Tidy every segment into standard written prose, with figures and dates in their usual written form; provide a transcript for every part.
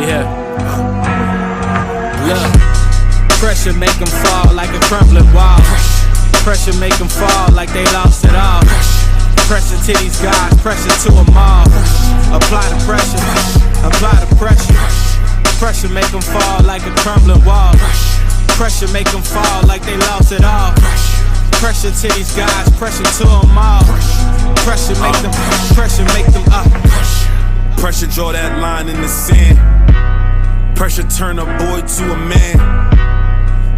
Yeah. Look. Pressure make them fall like a crumbling wall. Pressure make them fall like they lost it all. Pressure to these guys, pressure to them all. Apply the pressure, apply the pressure. Pressure make them fall like a crumbling wall. Pressure make them fall like they lost it all. Pressure to these guys, pressure to them all. Pressure make them up. Pressure draw that line in the sand. Pressure turn a boy to a man.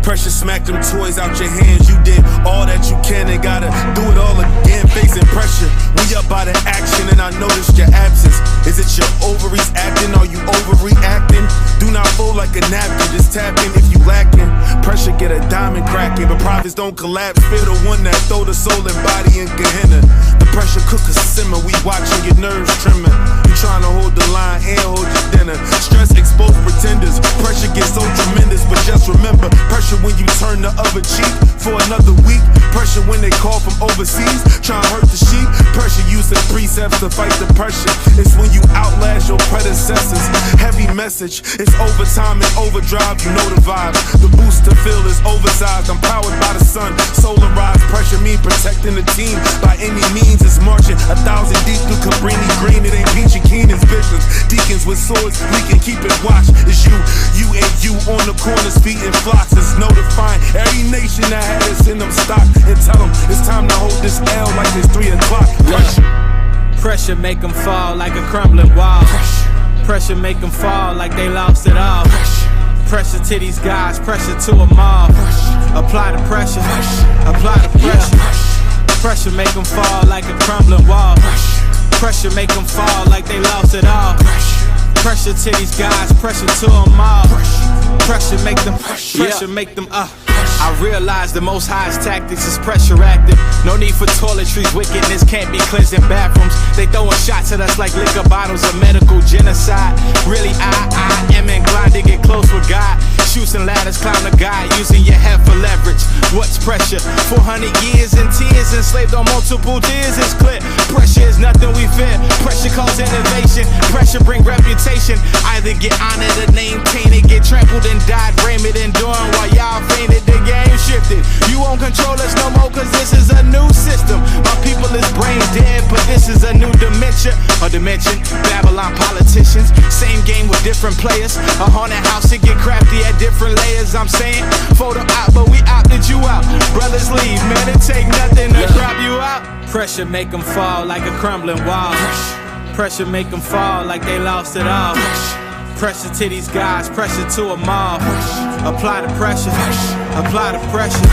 Pressure smack them toys out your hands. You did all that you can and gotta do it all again. Facing pressure, we up by the action and I noticed your absence. Is it your ovaries acting? Are you overreacting? Do not fold like a napkin, just tap in if you lacking. Pressure get a diamond cracking, but profits don't collapse. Fear the one that throw the soul and body in Gehenna. The pressure cooker simmer, we watching your nerves trimming. You trying to hold the line and hold your dinner. Stress expose pretenders. Pressure gets so tremendous, but just remember, pressure when you turn the other cheek for another week. Pressure when they call from overseas, trying to hurt the sheep. Pressure using precepts to fight the pressure. It's when you outlast your predecessors. Heavy message, it's overtime and overdrive. You know the vibe. The booster feel is oversized. I'm powered by the sun. Solarized pressure mean protecting the team by any means. It's marching 1,000 deep through Cabrini Green. It ain't Peachy Keenan's visions. Deacons with swords, we can keep it watch. It's you and you on the corners feeding flocks. It's notifying every nation that had us in them stock and tell them it's time to hold this L like it's 3 o'clock. Pressure make them fall like a crumbling wall. Pressure make them fall like they lost it all. Pressure to these guys, pressure to them all. Apply the pressure, apply the pressure. Pressure make them fall like a crumbling wall. Pressure make them fall like they lost it all. Pressure to these guys, pressure to them all. Pressure make them up. I realize the most highest tactics is pressure active. No need for toiletries, wickedness can't be cleansed in bathrooms. They throwing shots at us like liquor bottles of medical genocide. Really, I am inclined to get close with God. Shoots and ladders, climb the guy, using your head for leverage. What's pressure? 400 years and tears enslaved on multiple tiers. It's clear, pressure is nothing we fear. Pressure causes innovation, pressure bring reputation. Either get honored or name tainted, get trampled and died, raiment enduring while y'all fainted. The game shifted. You won't control us no more, cause this is a new system. My people is brain dead, but this is a new dimension. A dimension, Babylon politicians. Same game with different players. A haunted house to get crafty at different layers. I'm saying, photo out, but we opted you out. Brothers leave, man, it take nothing to drop you out. Pressure make them fall like a crumbling wall. Pressure make them fall like they lost it all. Pressure to these guys, pressure to them all. Apply the pressure, apply the pressure.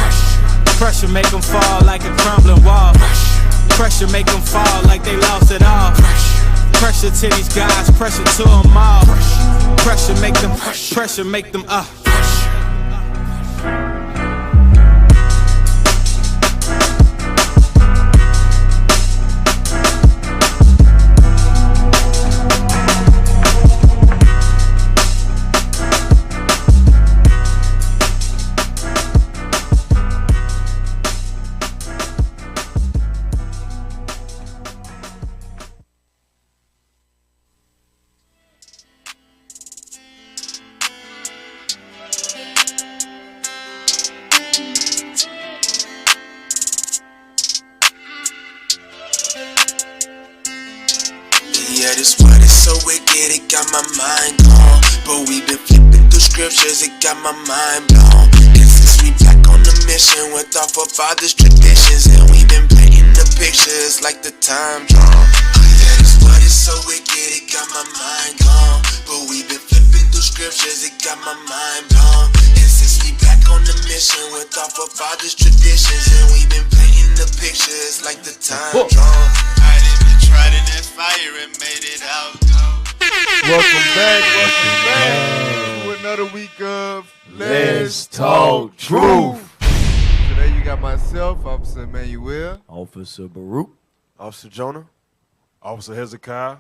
Pressure make them fall like a crumbling wall. Pressure make them fall like they lost it all. Pressure to these guys, pressure to them all. Pressure make them up. Yeah, this one is so wicked, it got my mind gone. But we been flipping through scriptures, it got my mind blown. And since we back on the mission with our forefathers' traditions, and we been painting the pictures like the time drawn. Yeah, this one is so wicked, it got my mind gone. But we been flipping through scriptures, it got my mind blown. And since we back on the mission with our forefathers' traditions, and we been painting the pictures like the time drawn. Tried in that fire and made it out. Welcome back to another week of Let's Talk Truth. Today you got myself, Officer Emmanuel, Officer Baruch, Officer Jonah, Officer Hezekiah,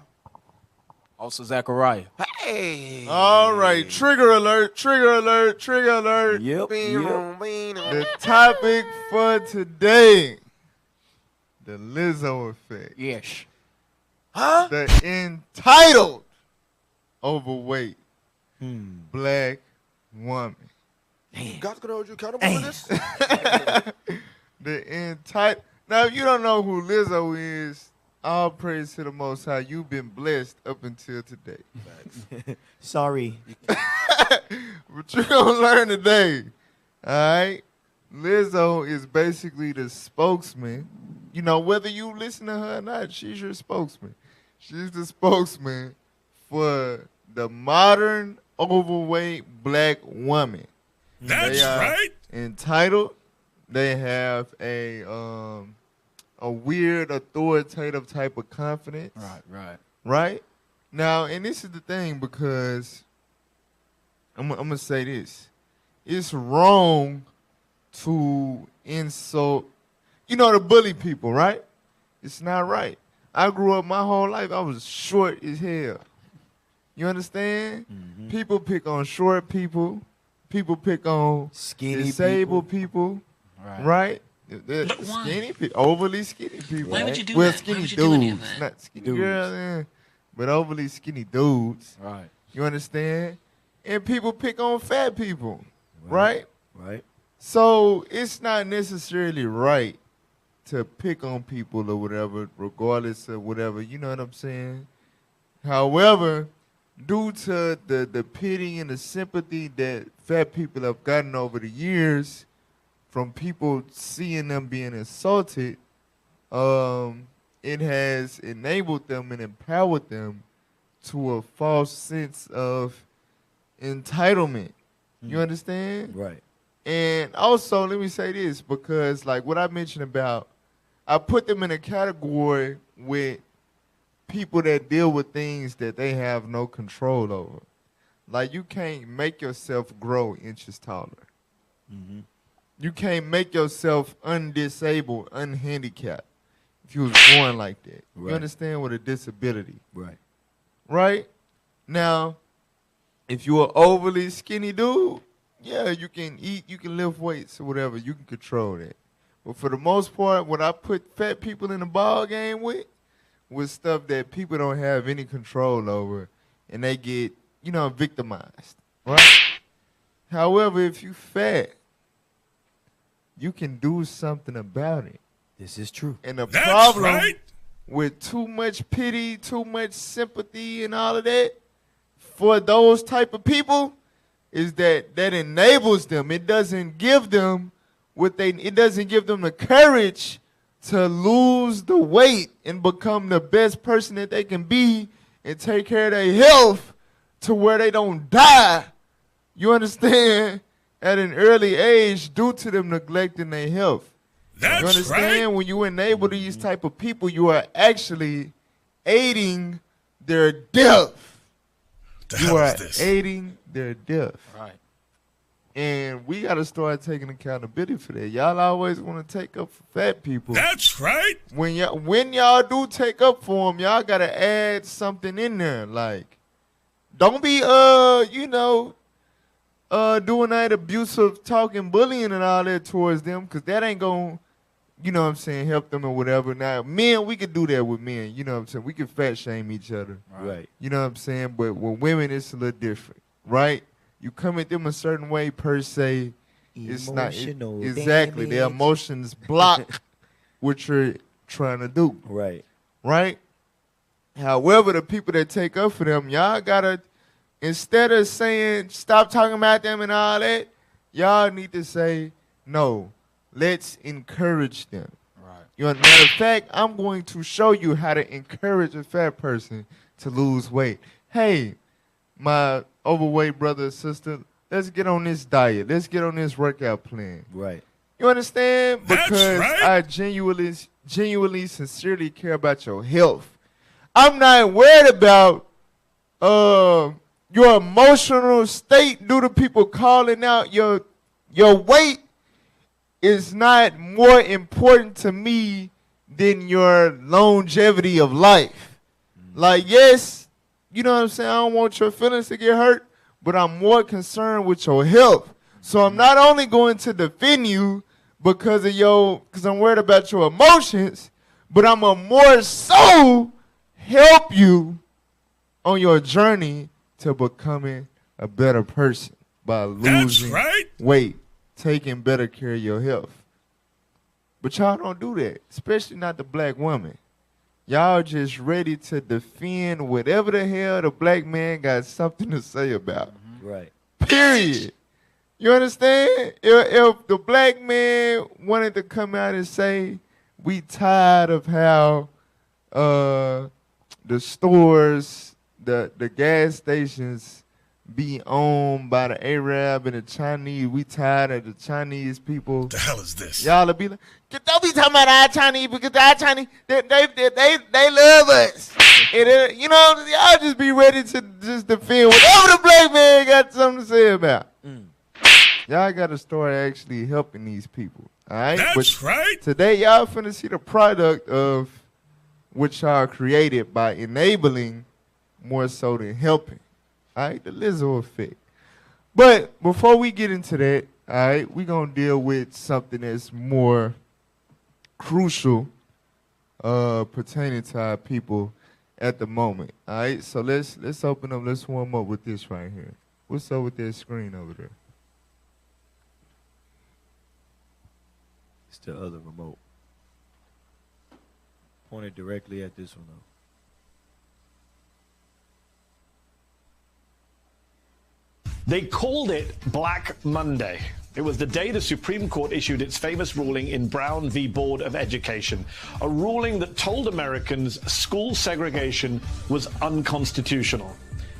Officer Zachariah. Hey! All right, trigger alert, trigger alert, trigger alert. Yep. The topic for today, the Lizzo Effect. Yes. The Entitled Overweight black woman. God's gonna hold you accountable for this? The entitled. Now, if you don't know who Lizzo is, all praise to the Most High. You've been blessed up until today. Sorry. But you're going to learn today. All right? Lizzo is basically the spokesman. You know, whether you listen to her or not, she's your spokesman. She's the spokesman for the modern overweight black woman. That's right. Entitled. They have a weird authoritative type of confidence. Right? Now, and this is the thing, because I'm going to say this. It's wrong to insult, to bully people, right? It's not right. I grew up my whole life, I was short as hell. You understand? Mm-hmm. People pick on short people. People pick on skinny disabled people. Right? Skinny people, overly skinny people. Why would you do well, that? skinny Why would you do dudes, not skinny girls, but overly skinny dudes. Right. You understand? And people pick on fat people, right? Right. So it's not necessarily right to pick on people or whatever, regardless of whatever. You know what I'm saying? However, due to the pity and the sympathy that fat people have gotten over the years from people seeing them being insulted, it has enabled them and empowered them to a false sense of entitlement. You understand? Right. And also, let me say this, because like what I mentioned about, I put them in a category with people that deal with things that they have no control over. Like, you can't make yourself grow inches taller. Mm-hmm. You can't make yourself undisabled, unhandicapped if you was born like that. Right. You understand? With a disability. Right. Right? Now, if you're an overly skinny dude, yeah, you can eat, you can lift weights or whatever. You can control that. But for the most part, what I put fat people in the ball game with stuff that people don't have any control over, and they get, victimized. Right? However, if you fat, you can do something about it. This is true. And the problem with too much pity, too much sympathy, and all of that for those type of people is that enables them. It doesn't give them it doesn't give them the courage to lose the weight and become the best person that they can be and take care of their health to where they don't die. You understand? At an early age due to them neglecting their health. That's you understand? Right? When you enable these type of people, you are actually aiding their death. You are aiding their death. Right. And we got to start taking accountability for that. Y'all always want to take up for fat people. That's right. When y'all do take up for them, y'all got to add something in there. Like, don't be, doing that abusive talking, bullying and all that towards them, because that ain't going to, help them or whatever. Now, men, we could do that with men. You know what I'm saying? We could fat shame each other. Right. You know what I'm saying? But with women, it's a little different, right? You come at them a certain way per se. It's not exactly. Their emotions block what you're trying to do. Right. Right? However, the people that take up for them, y'all got to, instead of saying, stop talking about them and all that, y'all need to say, no, let's encourage them. Right. You know, matter of fact, I'm going to show you how to encourage a fat person to lose weight. Hey, my overweight brother or sister, let's get on this diet. Let's get on this workout plan. Right. You understand? That's Because right. I genuinely, sincerely care about your health. I'm not worried about your emotional state due to people calling out your weight is not more important to me than your longevity of life. Like, yes, you know what I'm saying? I don't want your feelings to get hurt, but I'm more concerned with your health. So I'm not only going to defend you because I'm worried about your emotions, but I'm a more so help you on your journey to becoming a better person by losing weight, taking better care of your health. But y'all don't do that, especially not the black woman. Y'all just ready to defend whatever the hell the black man got something to say about. Right. Period. You understand? If the black man wanted to come out and say, we tired of how the stores, the gas stations be owned by the Arab and the Chinese. We tired of the Chinese people. The hell is this? Y'all will be like, don't be talking about our Chinese because our Chinese, they love us. And, you know, y'all just be ready to just defend whatever the black man got something to say about. Y'all got to start actually helping these people. All right? That's right. Today, y'all finna see the product of what y'all created by enabling more so than helping. All right, the Lizzo Effect. But before we get into that, all right, we're going to deal with something that's more crucial pertaining to our people at the moment. All right, so let's open up, let's warm up with this right here. What's up with that screen over there? It's the other remote. Pointed directly at this one, though. They called it Black Monday. It was the day the Supreme Court issued its famous ruling in Brown v. Board of Education, a ruling that told Americans school segregation was unconstitutional.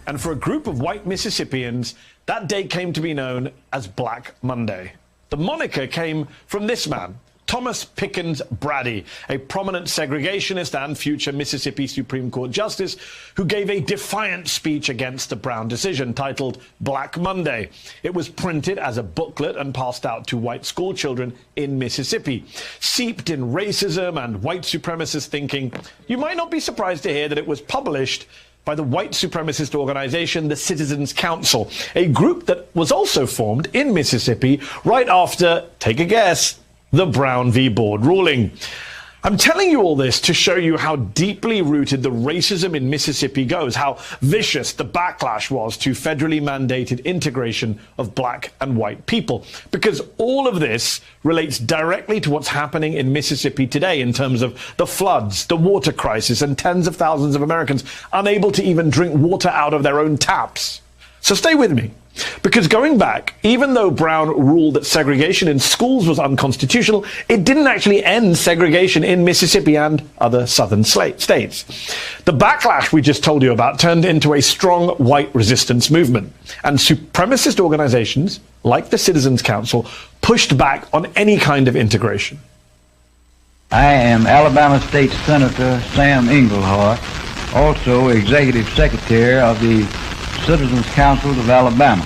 And for a group of white Mississippians, that day came to be known as Black Monday. The moniker came from this man, Thomas Pickens Brady, a prominent segregationist and future Mississippi Supreme Court justice who gave a defiant speech against the Brown decision titled Black Monday. It was printed as a booklet and passed out to white school children in Mississippi. Seeped in racism and white supremacist thinking, you might not be surprised to hear that it was published by the white supremacist organization, the Citizens Council, a group that was also formed in Mississippi right after, take a guess, the Brown v. Board ruling. I'm telling you all this to show you how deeply rooted the racism in Mississippi goes, how vicious the backlash was to federally mandated integration of black and white people. Because all of this relates directly to what's happening in Mississippi today in terms of the floods, the water crisis, and tens of thousands of Americans unable to even drink water out of their own taps. So stay with me. Because going back, even though Brown ruled that segregation in schools was unconstitutional, it didn't actually end segregation in Mississippi and other southern states. The backlash we just told you about turned into a strong white resistance movement, and supremacist organizations like the Citizens Council pushed back on any kind of integration. I am Alabama State Senator Sam Inglehart, also Executive Secretary of the Citizens Council of Alabama.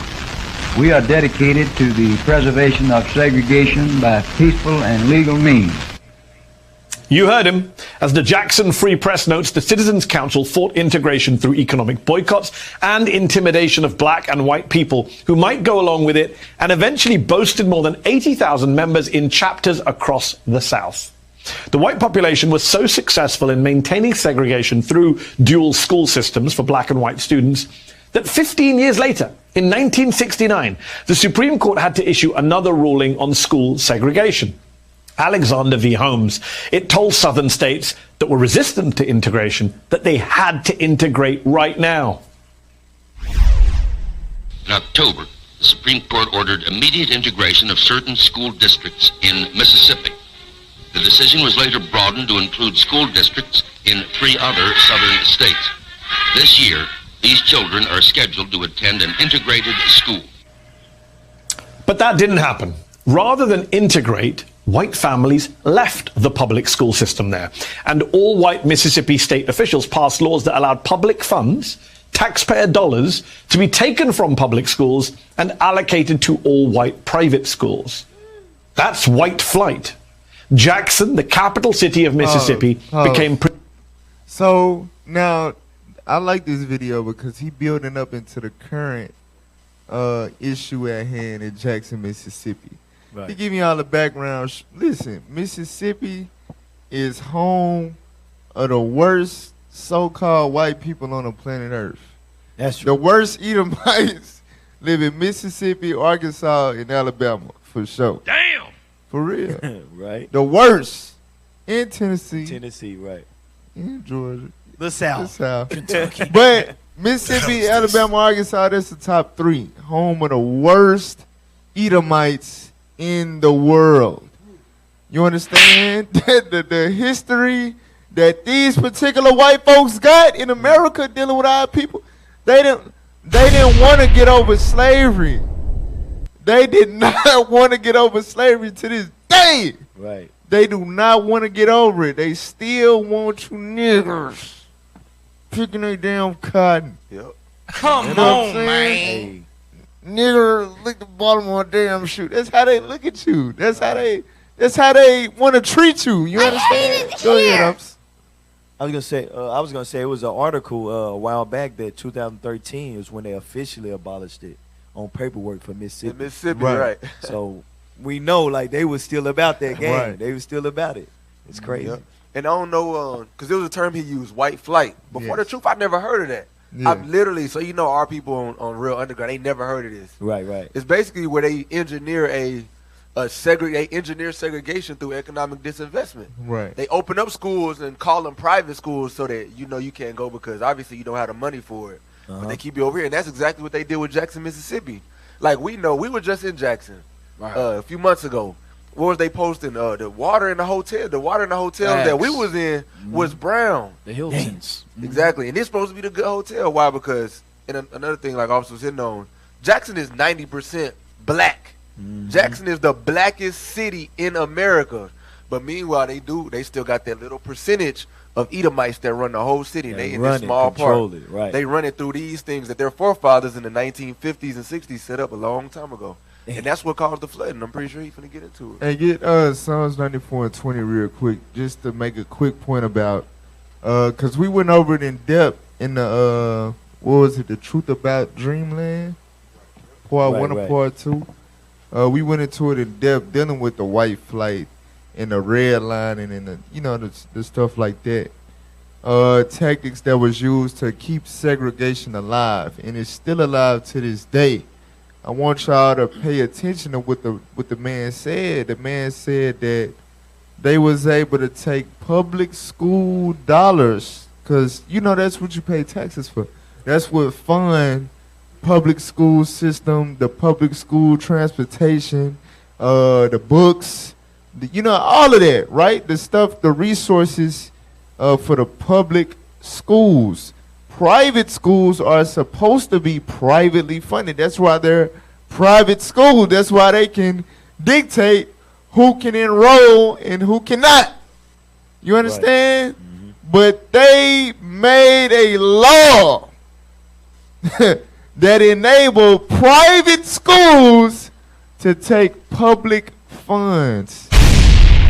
We are dedicated to the preservation of segregation by peaceful and legal means. You heard him. As the Jackson Free Press notes, the Citizens Council fought integration through economic boycotts and intimidation of black and white people who might go along with it, and eventually boasted more than 80,000 members in chapters across the South. The white population was so successful in maintaining segregation through dual school systems for black and white students that 15 years later, in 1969, the Supreme Court had to issue another ruling on school segregation. Alexander v. Holmes. It told southern states that were resistant to integration that they had to integrate right now. In October, the Supreme Court ordered immediate integration of certain school districts in Mississippi. The decision was later broadened to include school districts in 3 other southern states. This year, these children are scheduled to attend an integrated school. But that didn't happen. Rather than integrate, white families left the public school system there. And all white Mississippi state officials passed laws that allowed public funds, taxpayer dollars, to be taken from public schools and allocated to all white private schools. That's white flight. Jackson, the capital city of Mississippi, became... So now... I like this video because he building up into the current issue at hand in Jackson, Mississippi. Right. He giving y'all the background. Listen, Mississippi is home of the worst so-called white people on the planet Earth. That's true. The worst Edomites live in Mississippi, Arkansas, and Alabama for sure. Damn. For real. Right. The worst in Tennessee. Tennessee, right. In Georgia. The South. Kentucky. But Mississippi, Alabama, Arkansas, that's the top 3. Home of the worst Edomites in the world. You understand? the history that these particular white folks got in America dealing with our people, they didn't want to get over slavery. They did not want to get over slavery to this day. Right. They do not want to get over it. They still want you niggers picking their damn cotton. Yep. Come on, man. Hey. Nigger, lick the bottom of my damn shoe. That's how they look at you. That's how they want to treat you. You understand? Go ahead, Ups. I was gonna say it was an article a while back that 2013 is when they officially abolished it on paperwork for Mississippi. In Mississippi, right. So we know like they was still about that game. Right. They was still about it. It's crazy. Yep. And I don't know, because there was a term he used, white flight. Before the truth, I never heard of that. Yeah. I've literally, so you know, our people on Real Underground, they never heard of this. Right. It's basically where they engineer engineer segregation through economic disinvestment. Right. They open up schools and call them private schools so that you can't go because obviously you don't have the money for it. But they keep you over here, and that's exactly what they did with Jackson, Mississippi. Like we were just in Jackson a few months ago. What was they posting? The water in the hotel. The water in the hotel that we was in was brown. The Hiltons. Exactly, and it's supposed to be the good hotel. Why? Because another thing, like Officer was hitting on, Jackson is 90% black. Jackson is the blackest city in America. But meanwhile, they still got that little percentage of Edomites that run the whole city. They in this small part. Right. They run it through these things that their forefathers in the 1950s and 60s set up a long time ago. And that's what caused the flooding. I'm pretty sure he's finna get into it. And get Psalms 94 and 20 real quick, just to make a quick point about, because we went over it in depth in the, what was it, the Truth About Dreamland? Part 1 and Part 2. We went into it in depth dealing with the white flight and the red line and the stuff like that. Tactics that was used to keep segregation alive, and it's still alive to this day. I want y'all to pay attention to what the man said. The man said that they was able to take public school dollars, because that's what you pay taxes for. That's what fund public school system, the public school transportation, the books, all of that, right? The stuff, the resources for the public schools. Private schools are supposed to be privately funded. That's why they're private schools. That's why they can dictate who can enroll and who cannot. You understand? Right. Mm-hmm. But they made a law that enabled private schools to take public funds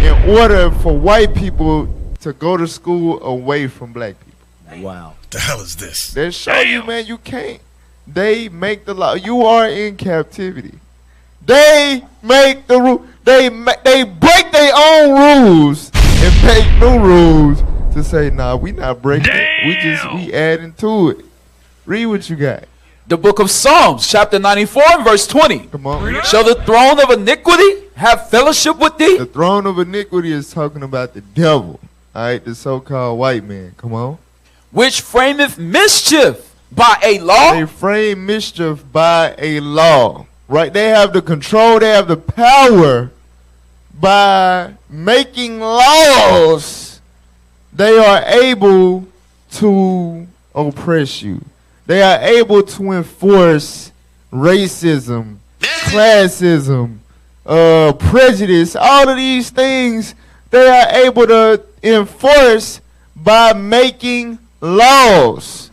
in order for white people to go to school away from black people. Wow. The hell is this? They show you, man, you can't. They make the law. You are in captivity. They make the rule. They break their own rules and make new rules to say, nah, we not breaking it. We adding to it. Read what you got. The book of Psalms, chapter 94 and verse 20. Come on. Shall the throne of iniquity have fellowship with thee? The throne of iniquity is talking about the devil. All right, the so-called white man. Come on. Which frameth mischief by a law. They frame mischief by a law. Right? They have the control. They have the power by making laws. They are able to oppress you. They are able to enforce racism, classism, prejudice, all of these things they are able to enforce by making laws.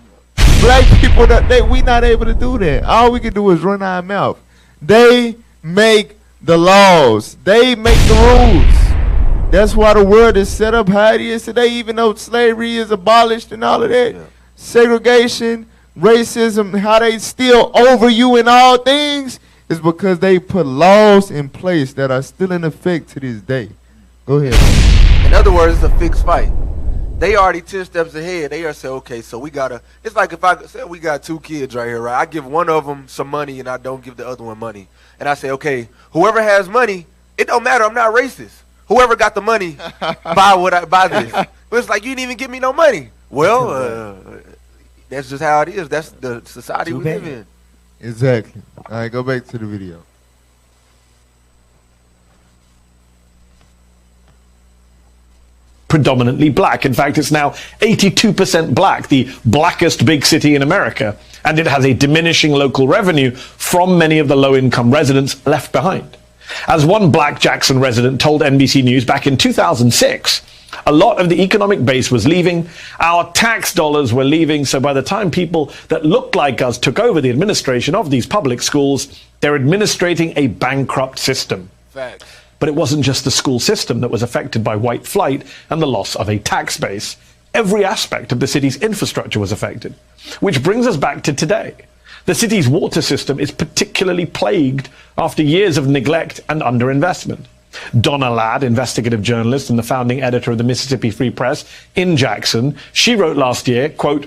Black people, we not able to do that. All we can do is run our mouth. They make the laws. They make the rules. That's why the world is set up how it is today, even though slavery is abolished and all of that. Yeah. Segregation, racism, how they still over you in all things is because they put laws in place that are still in effect to this day. Go ahead. In other words, it's a fixed fight. they already 10 steps ahead. They are say, okay, so we gotta. It's like if I say we got 2 kids right here, right? I give one of them some money and I don't give the other one money, and I say, okay, whoever has money, it don't matter. I'm not racist. Whoever got the money, buy this. But it's like you didn't even give me no money. Well, that's just how it is. That's the society we live in. Exactly. All right, go back to the video. Predominantly black. In fact, it's now 82% black, the blackest big city in America, and it has a diminishing local revenue from many of the low-income residents left behind. As one black Jackson resident told NBC News back in 2006, a lot of the economic base was leaving, our tax dollars were leaving, so by the time people that looked like us took over the administration of these public schools, they're administrating a bankrupt system. Facts. But it wasn't just the school system that was affected by white flight and the loss of a tax base. Every aspect of the city's infrastructure was affected. Which brings us back to today. The city's water system is particularly plagued after years of neglect and underinvestment. Donna Ladd, investigative journalist and the founding editor of the Mississippi Free Press in Jackson, she wrote last year, quote,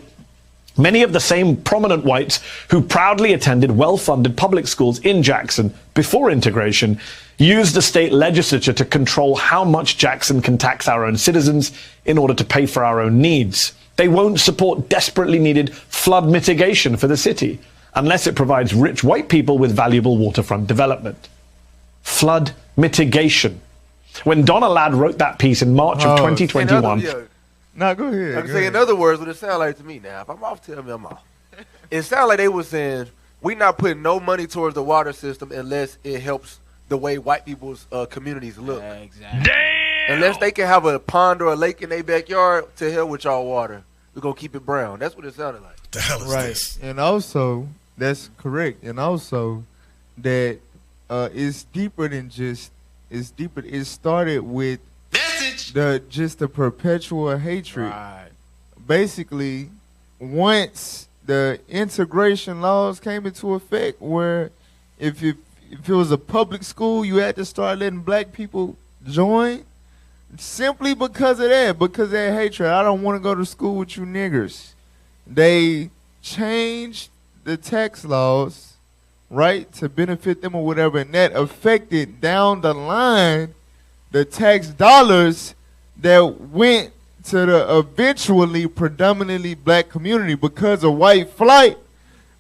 "Many of the same prominent whites who proudly attended well-funded public schools in Jackson before integration used the state legislature to control how much Jackson can tax our own citizens in order to pay for our own needs. They won't support desperately needed flood mitigation for the city unless it provides rich white people with valuable waterfront development." Flood mitigation. When Donna Ladd wrote that piece in March of 2021... No, go ahead. I can say in other words what it sounds like to me now. If I'm off, tell me I'm off. It sounds like they were saying, we not putting no money towards the water system unless it helps the way white people's communities look. Exactly. Damn! Unless they can have a pond or a lake in their backyard, to hell with y'all water. We're going to keep it brown. That's what it sounded like. The hell is this? And also, that's correct. And also, that it's deeper than just, it's deeper. It started with the perpetual hatred. Right. Basically, once the integration laws came into effect, where if it was a public school, you had to start letting black people join, simply because of that hatred. I don't want to go to school with you niggers. They changed the tax laws, right, to benefit them or whatever, and that affected down the line the tax dollars that went to the eventually predominantly black community because of white flight.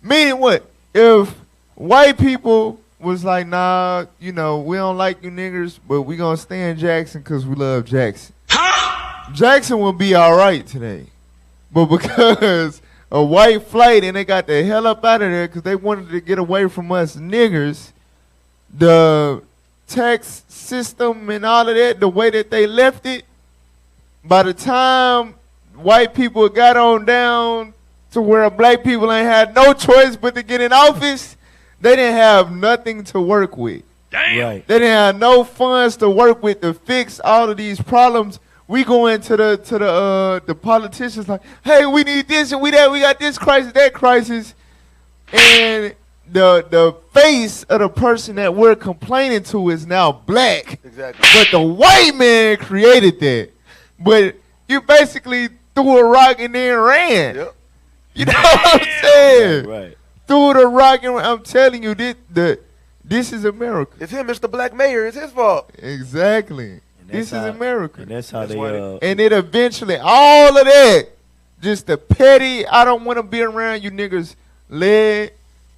Meaning what? If white people was like, nah, you know, we don't like you niggers, but we gonna stay in Jackson because we love Jackson. Jackson will be all right today. But because of white flight and they got the hell up out of there because they wanted to get away from us niggers, the tax system and all of that, the way that they left it, by the time white people got on down to where black people ain't had no choice but to get in office, they didn't have nothing to work with. Damn. Right. They didn't have no funds to work with to fix all of these problems. We go into the politicians like, hey, we need this and we that, we got this crisis, that crisis, and the face of the person that we're complaining to is now black. Exactly. But the white man created that. But you basically threw a rock and then ran. Yep. You know what I'm saying? Right. Threw the rock and I'm telling you, this is America. It's him, Mr. Black Mayor. It's his fault. Exactly. This is America. And that's how and it eventually, all of that, just the petty, I don't want to be around you niggers, led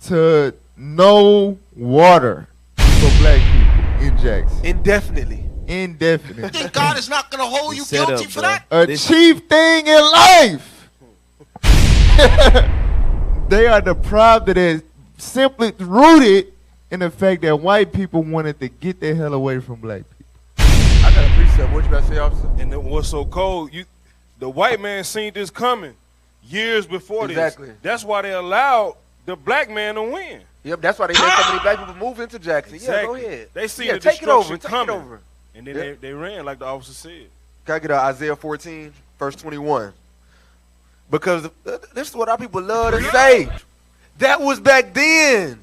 to no water for black people in Jackson. Indefinitely. Indefinitely. God is not going to hold you guilty for that? A chief thing in life. They are deprived of that, simply rooted in the fact that white people wanted to get the hell away from black people. I got a precept. What you about to say, officer? And then what's so cold, the white man seen this coming years before Exactly. this. That's why they allowed the black man to win. Yep, that's why they let so many black people move into Jackson. Exactly. Yeah, go ahead. They see the take it over. destruction Take coming. it over. And then they ran like the officer said. Can I get Isaiah 14, verse 21? Because this is what our people love to say. That was back then.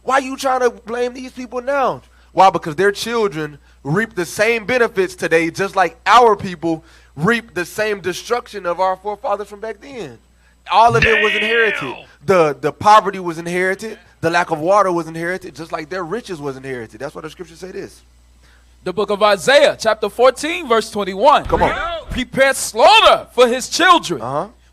Why you trying to blame these people now? Why? Because their children reap the same benefits today, just like our people reap the same destruction of our forefathers from back then. All of it was inherited. The poverty was inherited. The lack of water was inherited, just like their riches was inherited. That's why the scriptures say this. The book of Isaiah, chapter 14, verse 21. Come on. Prepare slaughter for his children,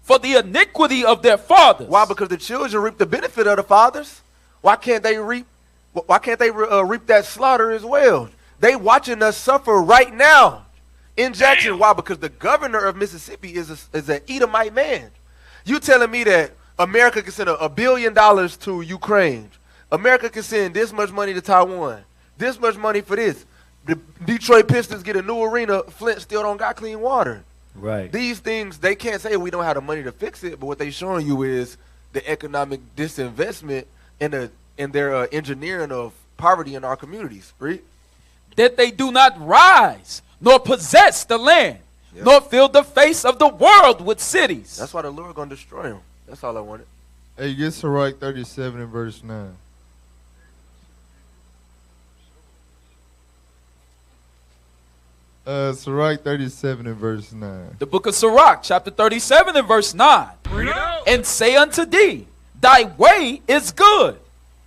for the iniquity of their fathers. Why? Because the children reap the benefit of the fathers. Why can't they reap that slaughter as well? They watching us suffer right now in Jackson. Damn. Why? Because the governor of Mississippi is an Edomite man. You telling me that America can send $1 billion to Ukraine? America can send this much money to Taiwan, this much money for this. The Detroit Pistons get a new arena. Flint still don't got clean water. Right. These things, they can't say we don't have the money to fix it, but what they showing you is the economic disinvestment and their engineering of poverty in our communities. Right? That they do not rise, nor possess the land, nor fill the face of the world with cities. That's why the Lord going to destroy them. That's all I wanted. Hey, get Sirach 37 and verse 9. Sirach 37 and verse 9. The book of Sirach, chapter 37 and verse 9. And say unto thee, thy way is good.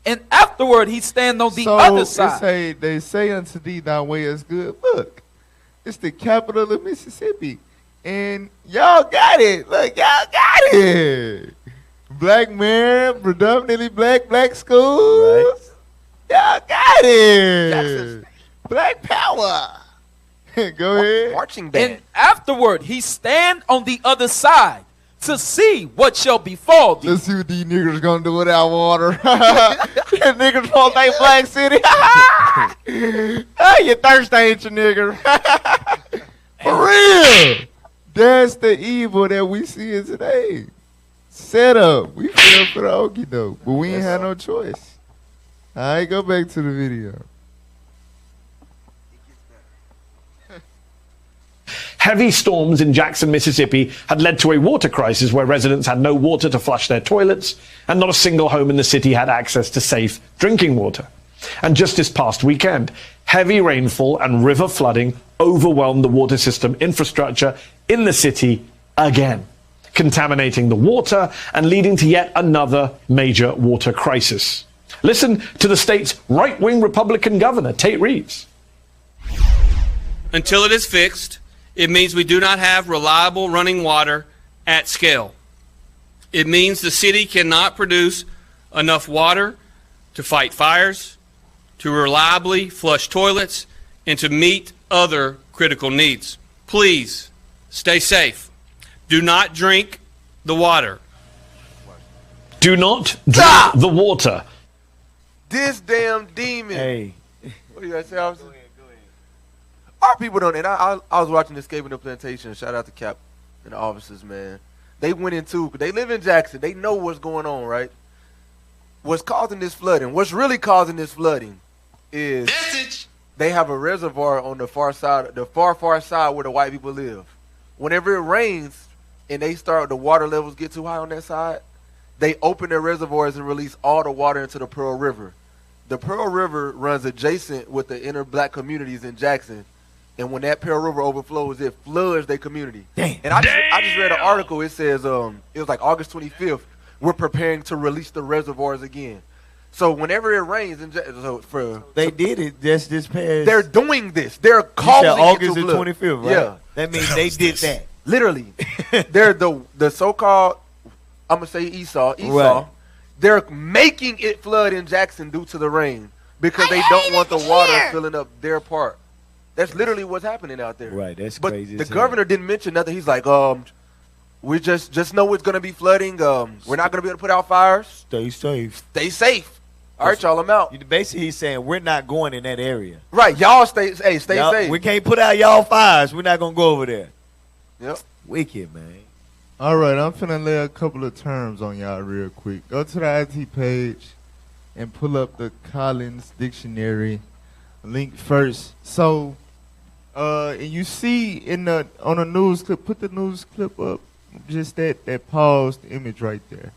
And afterward he stand on the other side. They say unto thee, thy way is good. Look, it's the capital of Mississippi. And y'all got it. Look, y'all got it. Black man, predominantly black schools. Right. Y'all got it. Black power. Go ahead. Marching band. And afterward he stand on the other side to see what shall befall thee. Let's see what these niggers gonna do without water. Niggas from that Black City. You thirsty, ain't you, nigger? For real. That's the evil that we see in today. Set up. We fell for the okie doke, but we ain't had no choice. All right, go back to the video. Heavy storms in Jackson, Mississippi had led to a water crisis where residents had no water to flush their toilets, and not a single home in the city had access to safe drinking water. And just this past weekend, heavy rainfall and river flooding overwhelmed the water system infrastructure in the city again, contaminating the water and leading to yet another major water crisis. Listen to the state's right-wing Republican governor, Tate Reeves. Until it is fixed, it means we do not have reliable running water at scale. It means the city cannot produce enough water to fight fires, to reliably flush toilets, and to meet other critical needs. Please stay safe. Do not drink the water. Do not drink the water. This damn demon. Hey. What do you guys say, officer? Our people don't, and I was watching Escaping the Plantation. Shout out to Cap and the officers, man. They went into, they live in Jackson. They know what's going on, right? What's causing this flooding, what's really causing this flooding is they have a reservoir on the far side, the far side where the white people live. Whenever it rains and the water levels get too high on that side, they open their reservoirs and release all the water into the Pearl River. The Pearl River runs adjacent with the inner black communities in Jackson. And when that Pearl River overflows, it floods their community. Damn. And I just read an article. It says it was like August 25th. We're preparing to release the reservoirs again. So whenever it rains, they did it just this past. They're doing this. They're causing August it to the 25th, right? Yeah, that means they did that. Literally, they're the so-called, I'm gonna say Esau. Right. They're making it flood in Jackson due to the rain because they don't want the water filling up their part. That's literally what's happening out there. Right, that's but crazy. The governor didn't mention nothing. He's like, we just know it's gonna be flooding. We're not gonna be able to put out fires. Stay safe. Stay safe. All right, y'all, I'm out. Basically, he's saying we're not going in that area. Right, y'all stay safe. We can't put out y'all fires. We're not gonna go over there. Yep. Wicked, man. All right, I'm finna lay a couple of terms on y'all real quick. Go to the IT page and pull up the Collins Dictionary link first. So, and you see on the news clip, put the news clip up, just that paused image right there.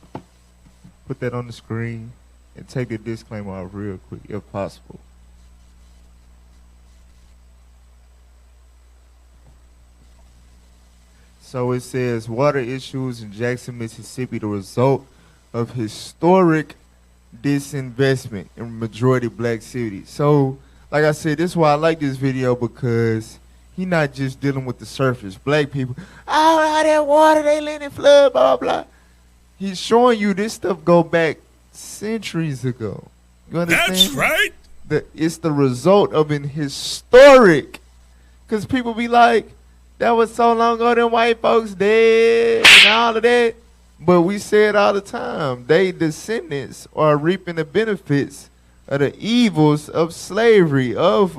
Put that on the screen and take the disclaimer off real quick, if possible. So it says water issues in Jackson, Mississippi, the result of historic disinvestment in majority black cities. So, like I said, this is why I like this video, because he not just dealing with the surface. Black people, oh, that water, they let it flood, blah, blah. He's showing you this stuff go back centuries ago. You understand? That's right. It's the result of an historic, because people be like, that was so long ago, them white folks dead and all of that. But we say it all the time. They descendants are reaping the benefits of the evils of slavery, of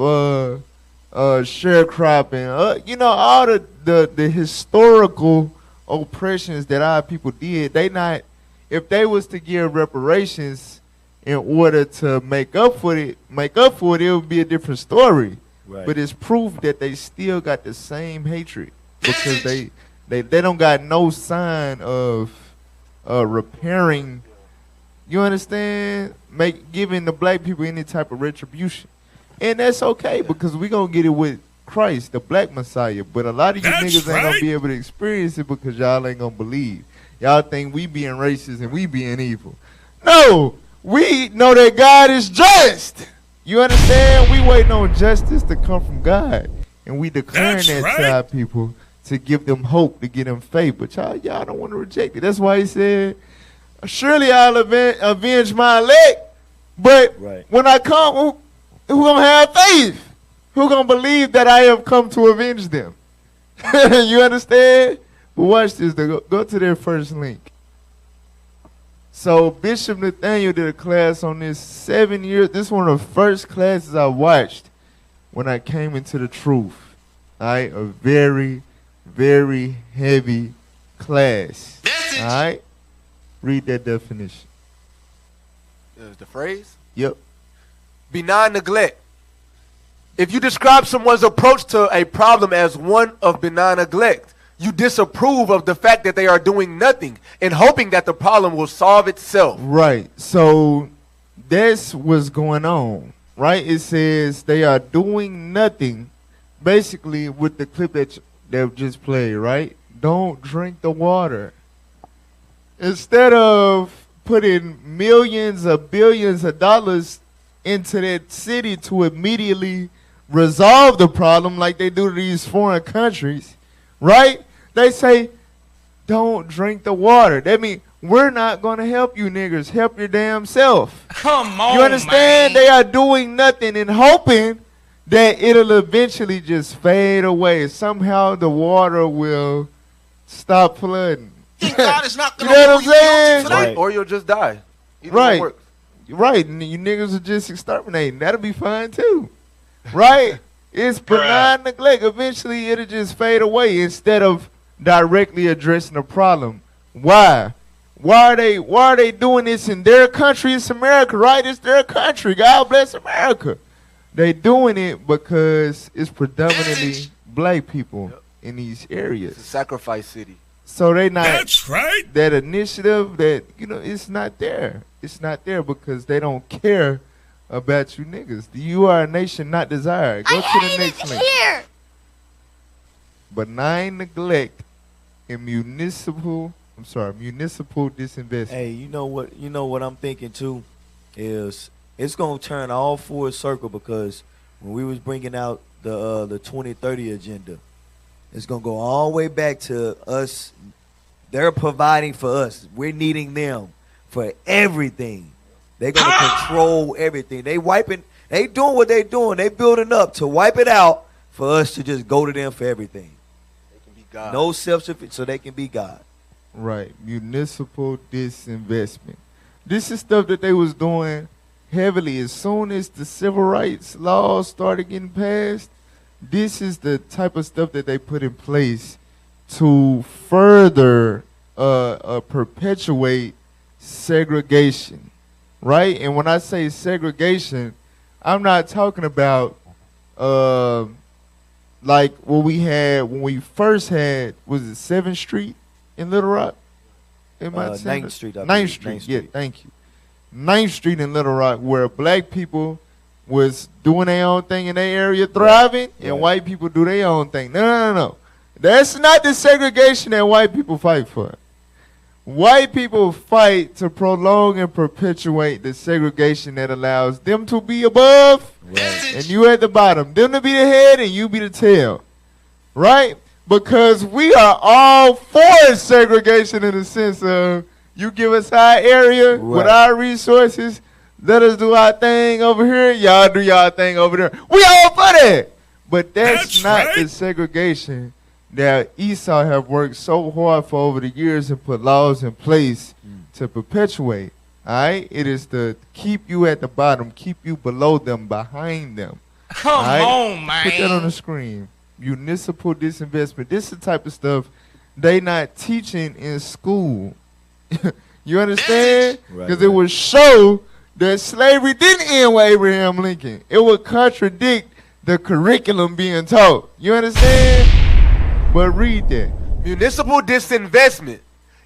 sharecropping, you know, all the historical oppressions that our people did. They not, if they was to give reparations in order to make up for it, it would be a different story. Right. But it's proof that they still got the same hatred, because they don't got no sign of repairing. You understand? Giving the black people any type of retribution. And that's okay, because we gonna get it with Christ, the black Messiah. But a lot of you niggas ain't gonna be able to experience it because y'all ain't gonna believe. Y'all think we being racist and we being evil. No, we know that God is just. You understand? We waiting on justice to come from God. And we declaring that to our people to give them hope, to give them faith. But y'all don't want to reject it. That's why he said, surely I'll avenge my elect. But when I come, who going to have faith? Who going to believe that I have come to avenge them? You understand? But watch this. Go to their first link. So Bishop Nathaniel did a class on this 7 years. This is one of the first classes I watched when I came into the truth. All right, a very, very heavy class. All right, read that definition. The phrase? Yep. Benign neglect. If you describe someone's approach to a problem as one of benign neglect, you disapprove of the fact that they are doing nothing and hoping that the problem will solve itself. Right. So that's what's going on. Right? It says they are doing nothing. Basically, with the clip that they've just played, right? Don't drink the water. Instead of putting millions or billions of dollars into that city to immediately resolve the problem like they do to these foreign countries, right? They say, don't drink the water. That means we're not going to help you niggers. Help your damn self. Come on, you understand? Man. They are doing nothing and hoping that it'll eventually just fade away. Somehow the water will stop flooding. God is not going to hold you guilty for that. Or you'll just die. Either right. Right. And you niggas are just exterminating. That'll be fine too. Right? It's benign neglect. Eventually it'll just fade away instead of directly addressing the problem. Why? Why are they doing this in their country? It's America, right? It's their country. God bless America. They doing it because it's predominantly black people in these areas. It's a sacrifice city. So they not. That's right. That initiative, that it's not there. It's not there because they don't care about you niggas. You are a nation not desired. Go to the next link. Benign neglect in municipal disinvestment. Hey, you know what I'm thinking too is it's gonna turn all full circle, because when we was bringing out the 2030 agenda, it's gonna go all the way back to us. They're providing for us. We're needing them for everything. They're gonna control everything. They doing what they doing. They building up to wipe it out for us to just go to them for everything. They can be God. No self-sufficient, so they can be God. Right. Municipal disinvestment. This is stuff that they was doing heavily as soon as the civil rights laws started getting passed. This is the type of stuff that they put in place to further perpetuate segregation, right? And when I say segregation, I'm not talking about like what we had when we first had, was it 7th Street in Little Rock? 9th Street. 9th Street, yeah, thank you. 9th Street in Little Rock, where black people was doing their own thing in their area, thriving, and white people do their own thing. No. That's not the segregation that white people fight for. White people fight to prolong and perpetuate the segregation that allows them to be above and you at the bottom. Them to be the head and you be the tail. Right? Because we are all for segregation in the sense of you give us our area with our resources, let us do our thing over here, y'all do y'all thing over there. We all for that. But that's not the segregation that Esau have worked so hard for over the years and put laws in place to perpetuate. All right? It is to keep you at the bottom, keep you below them, behind them. Come on, man. Put that on the screen. Municipal disinvestment. This is the type of stuff they not teaching in school. You understand? Because it would show that slavery didn't end with Abraham Lincoln. It would contradict the curriculum being taught. You understand? But read that. Municipal disinvestment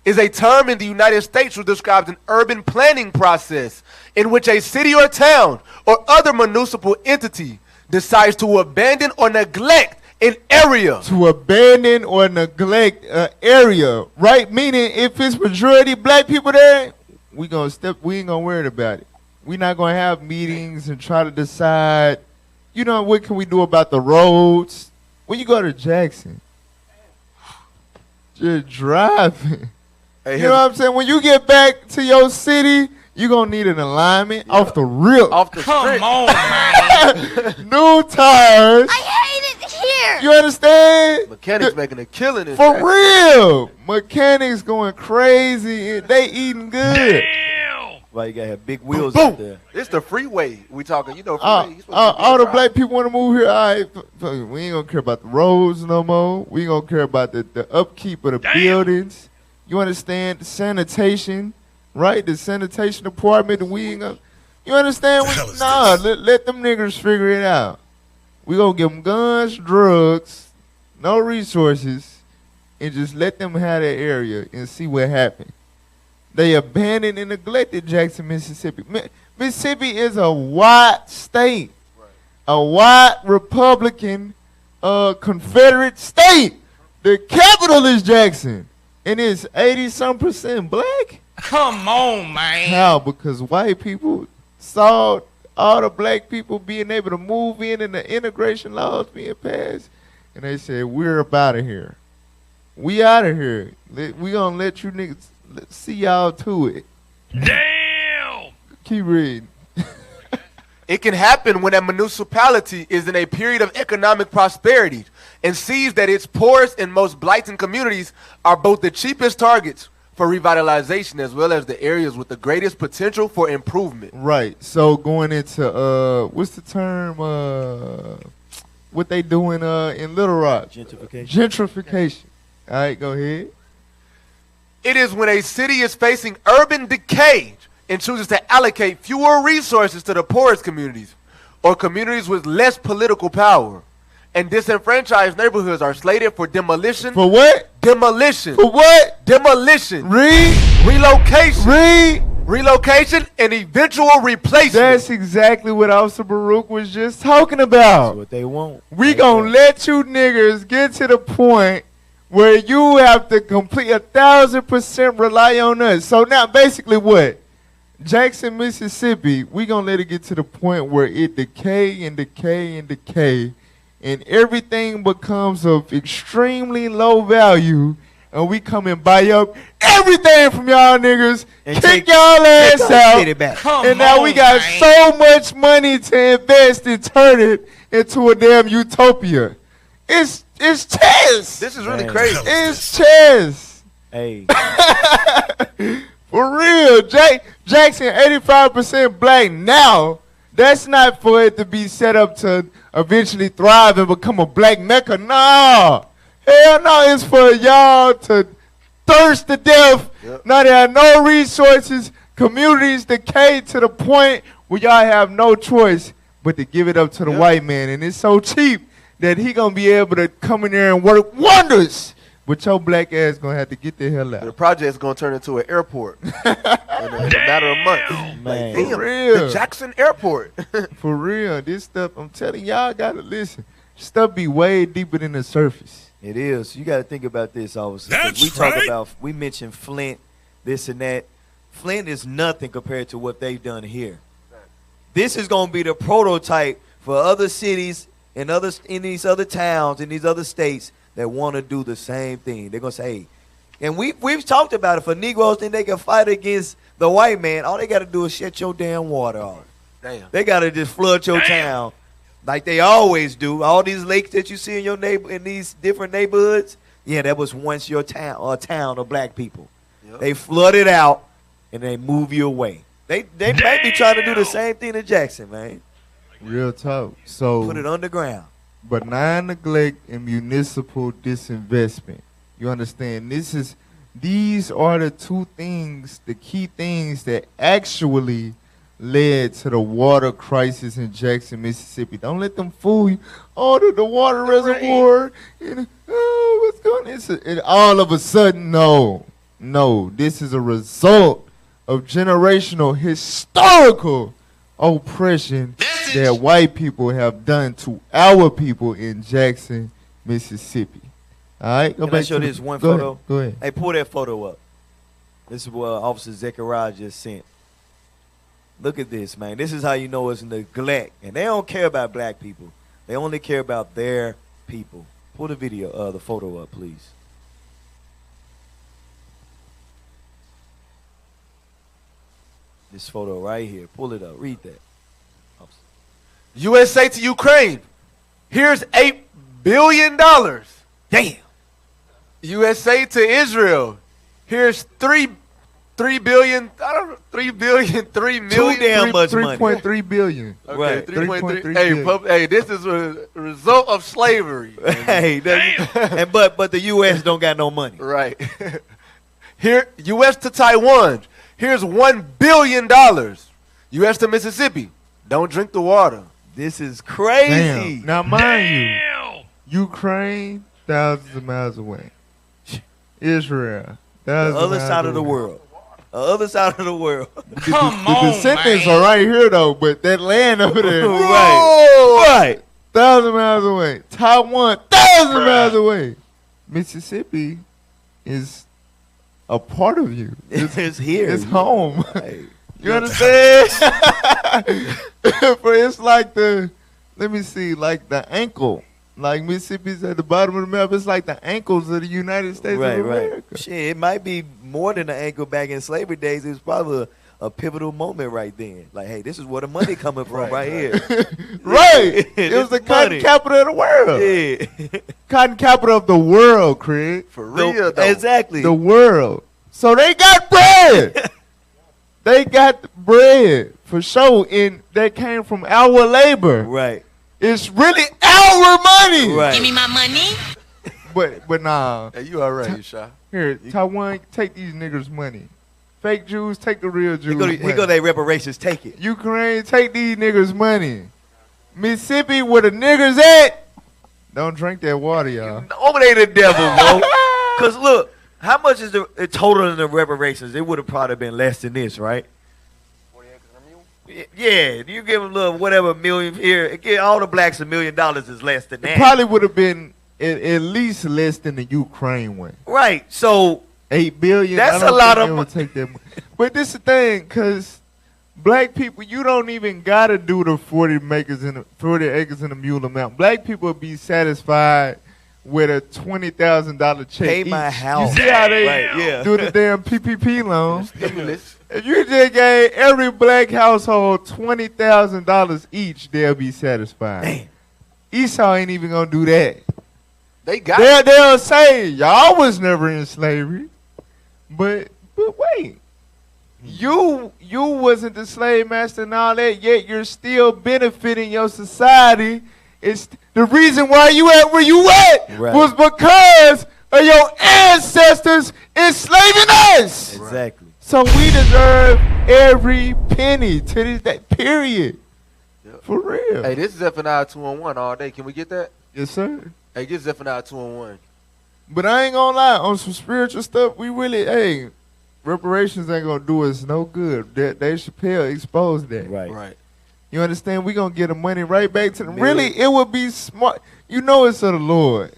is a term in the United States which describes an urban planning process in which a city or town or other municipal entity decides to abandon or neglect an area. To abandon or neglect an area, right? Meaning if it's majority black people there, we ain't gonna worry about it. We're not gonna have meetings and try to decide, you know, what can we do about the roads? When you go to Jackson, just driving. Hey, you know what I'm saying? When you get back to your city, you're going to need an alignment off the rip. Off the Come on, man. New tires. I hate it here. You understand? Mechanics making a killing. For real. Mechanics going crazy. They eating good. Why you got to have big wheels Boom. out there? It's the freeway. We talking, you know, freeway. All the black people want to move here. All right, we ain't going to care about the roads no more. We ain't going to care about the upkeep of the buildings. You understand? The sanitation, right? The sanitation department. We ain't gonna, you understand? Let them niggers figure it out. We going to give them guns, drugs, no resources, and just let them have that area and see what happens. They abandoned and neglected Jackson, Mississippi. Mississippi is a white state, a white Republican Confederate state. The capital is Jackson, and it's 80-some% black. Come on, man. How? Because white people saw all the black people being able to move in and the integration laws being passed, and they said, we're up out of here. We out of here. We gonna let you niggas. Let's see y'all to it. Damn! Keep reading. It can happen when a municipality is in a period of economic prosperity and sees that its poorest and most blighted communities are both the cheapest targets for revitalization as well as the areas with the greatest potential for improvement. Right. So going into what's the term? What they doing in Little Rock? Gentrification. All right, go ahead. It is when a city is facing urban decay and chooses to allocate fewer resources to the poorest communities or communities with less political power. And disenfranchised neighborhoods are slated for demolition. For what? Demolition. For what? Demolition. Relocation. Relocation and eventual replacement. That's exactly what Officer Baruch was just talking about. That's what they want. We gonna let you niggers get to the point where you have to complete 1,000% rely on us. So now basically what? Jackson, Mississippi, we gonna let it get to the point where it decay and decay and decay, and everything becomes of extremely low value, and we come and buy up everything from y'all niggas, and kick y'all ass out, and now we got so much money to invest and turn it into a damn utopia. It's chess. This is really crazy. It's chess. Hey. For real. Jackson, 85% black now. That's not for it to be set up to eventually thrive and become a black mecca. No. Hell no. It's for y'all to thirst to death. Yep. Now there are no resources. Communities decay to the point where y'all have no choice but to give it up to the white man. And it's so cheap that he gonna be able to come in there and work wonders. But your black ass gonna have to get the hell out. The project's gonna turn into an airport in a matter of months. Man. Like, damn, For real. the Jackson Airport. For real. This stuff, I'm telling y'all gotta listen. stuff be way deeper than the surface. It is. You got to think about this, officer. 'Cause we mentioned Flint, this and that. Flint is nothing compared to what they've done here. This is going to be the prototype for other cities and in these other towns, in these other states that want to do the same thing. They're going to say, hey, and we've talked about it. For Negroes think they can fight against the white man, all they got to do is shut your damn water off. Damn. They got to just flood your town like they always do. All these lakes that you see in your in these different neighborhoods, yeah, that was once your town or a town of black people. Yep. They flood it out and they move you away. They might be trying to do the same thing to Jackson, man. Real talk. So put it underground. Benign neglect and municipal disinvestment. You understand? These are the two things, the key things that actually led to the water crisis in Jackson, Mississippi. Don't let them fool you. Oh, the water reservoir. What's going on? And all of a sudden, no. This is a result of generational historical oppression that white people have done to our people in Jackson, Mississippi. All right, Can I show this one photo? Go ahead. Hey, pull that photo up. This is what Officer Zechariah just sent. Look at this, man. This is how you know it's neglect. And they don't care about black people. They only care about their people. Pull the video, the photo up, please. This photo right here. Pull it up. Read that. USA to Ukraine. Here's $8 billion. Damn. USA to Israel. Here's $3 billion. I don't know. $3 billion. $3 million. Too damn much money. 3.3 billion. Okay, Right. 3.3. Hey, this is a result of slavery. Hey, but the U.S. don't got no money. Right. Here, U.S. to Taiwan. Here's $1 billion. U.S. to Mississippi. Don't drink the water. This is crazy. Damn. Now, mind you, Ukraine, thousands of miles away. Israel, thousands The other of miles side of the away. world. The other side of the world. Come The on, descendants man. are right here, though, but that land over there. Right. Thousand miles away. Taiwan, thousand miles away. Mississippi is a part of you. It's here. It's home. Hey. You understand? For it's like let me see, like the ankle. Like Mississippi's at the bottom of the map. It's like the ankles of the United States of America. Shit, it might be more than an ankle back in slavery days. It was probably a pivotal moment right then. Like, hey, this is where the money coming from right here. Right. It was the cotton capital of the world. Yeah. Cotton capital of the world, Craig. For real, though. Exactly. The world. So they got bread. They got bread for sure, and that came from our labor. Right. It's really our money. Right. Give me my money. But nah. Hey, you all right, Sha. Here, Taiwan, take these niggers' money. Fake Jews, take the real Jews' money. Here go they reparations. Take it. Ukraine, take these niggers' money. Mississippi, where the niggers at? Don't drink that water, y'all. Over there, the devil, bro. Because look, how much is the total in the reparations? It would have probably been less than this, right? Yeah, you give them a little whatever million here. Give all the blacks $1 million is less than that. It probably would have been at least less than the Ukraine one. Right. So $8 billion. That's a lot of money. Take that. But this is the thing, because black people, you don't even gotta do the 40 acres in a mule amount. Black people be satisfied with a $20,000 check. Pay each. my house. You see how they Right, do the damn PPP loan? Stimulus. If you just gave every black household $20,000 each, they'll be satisfied. Damn. Esau ain't even gonna do that. They got it. They'll say y'all was never in slavery, but wait, you wasn't the slave master and all that. Yet you're still benefiting your society. It's the reason why you at where you at was because of your ancestors enslaving us. Exactly. So we deserve every penny to this day. Period. Yep. For real. Hey, this is F&I 2-on-1 all day. Can we get that? Yes, sir. Hey, get F&I 2-on-1. But I ain't gonna lie, on some spiritual stuff, we really, reparations ain't gonna do us no good. Dave Chappelle exposed that. Right. Right. You understand? We gonna get the money right back to them. Really, it would be smart. You know it's of the Lord.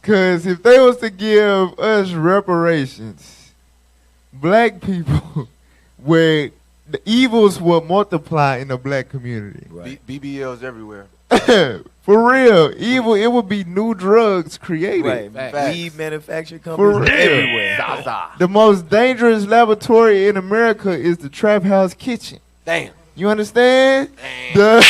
Because if they was to give us reparations, black people, where the evils will multiply in the black community. Right. BBLs everywhere. For real. Evil, it would be new drugs created. Right. Weed manufacturing For companies real. everywhere. The most dangerous laboratory in America is the Trap House Kitchen. Damn. You understand? The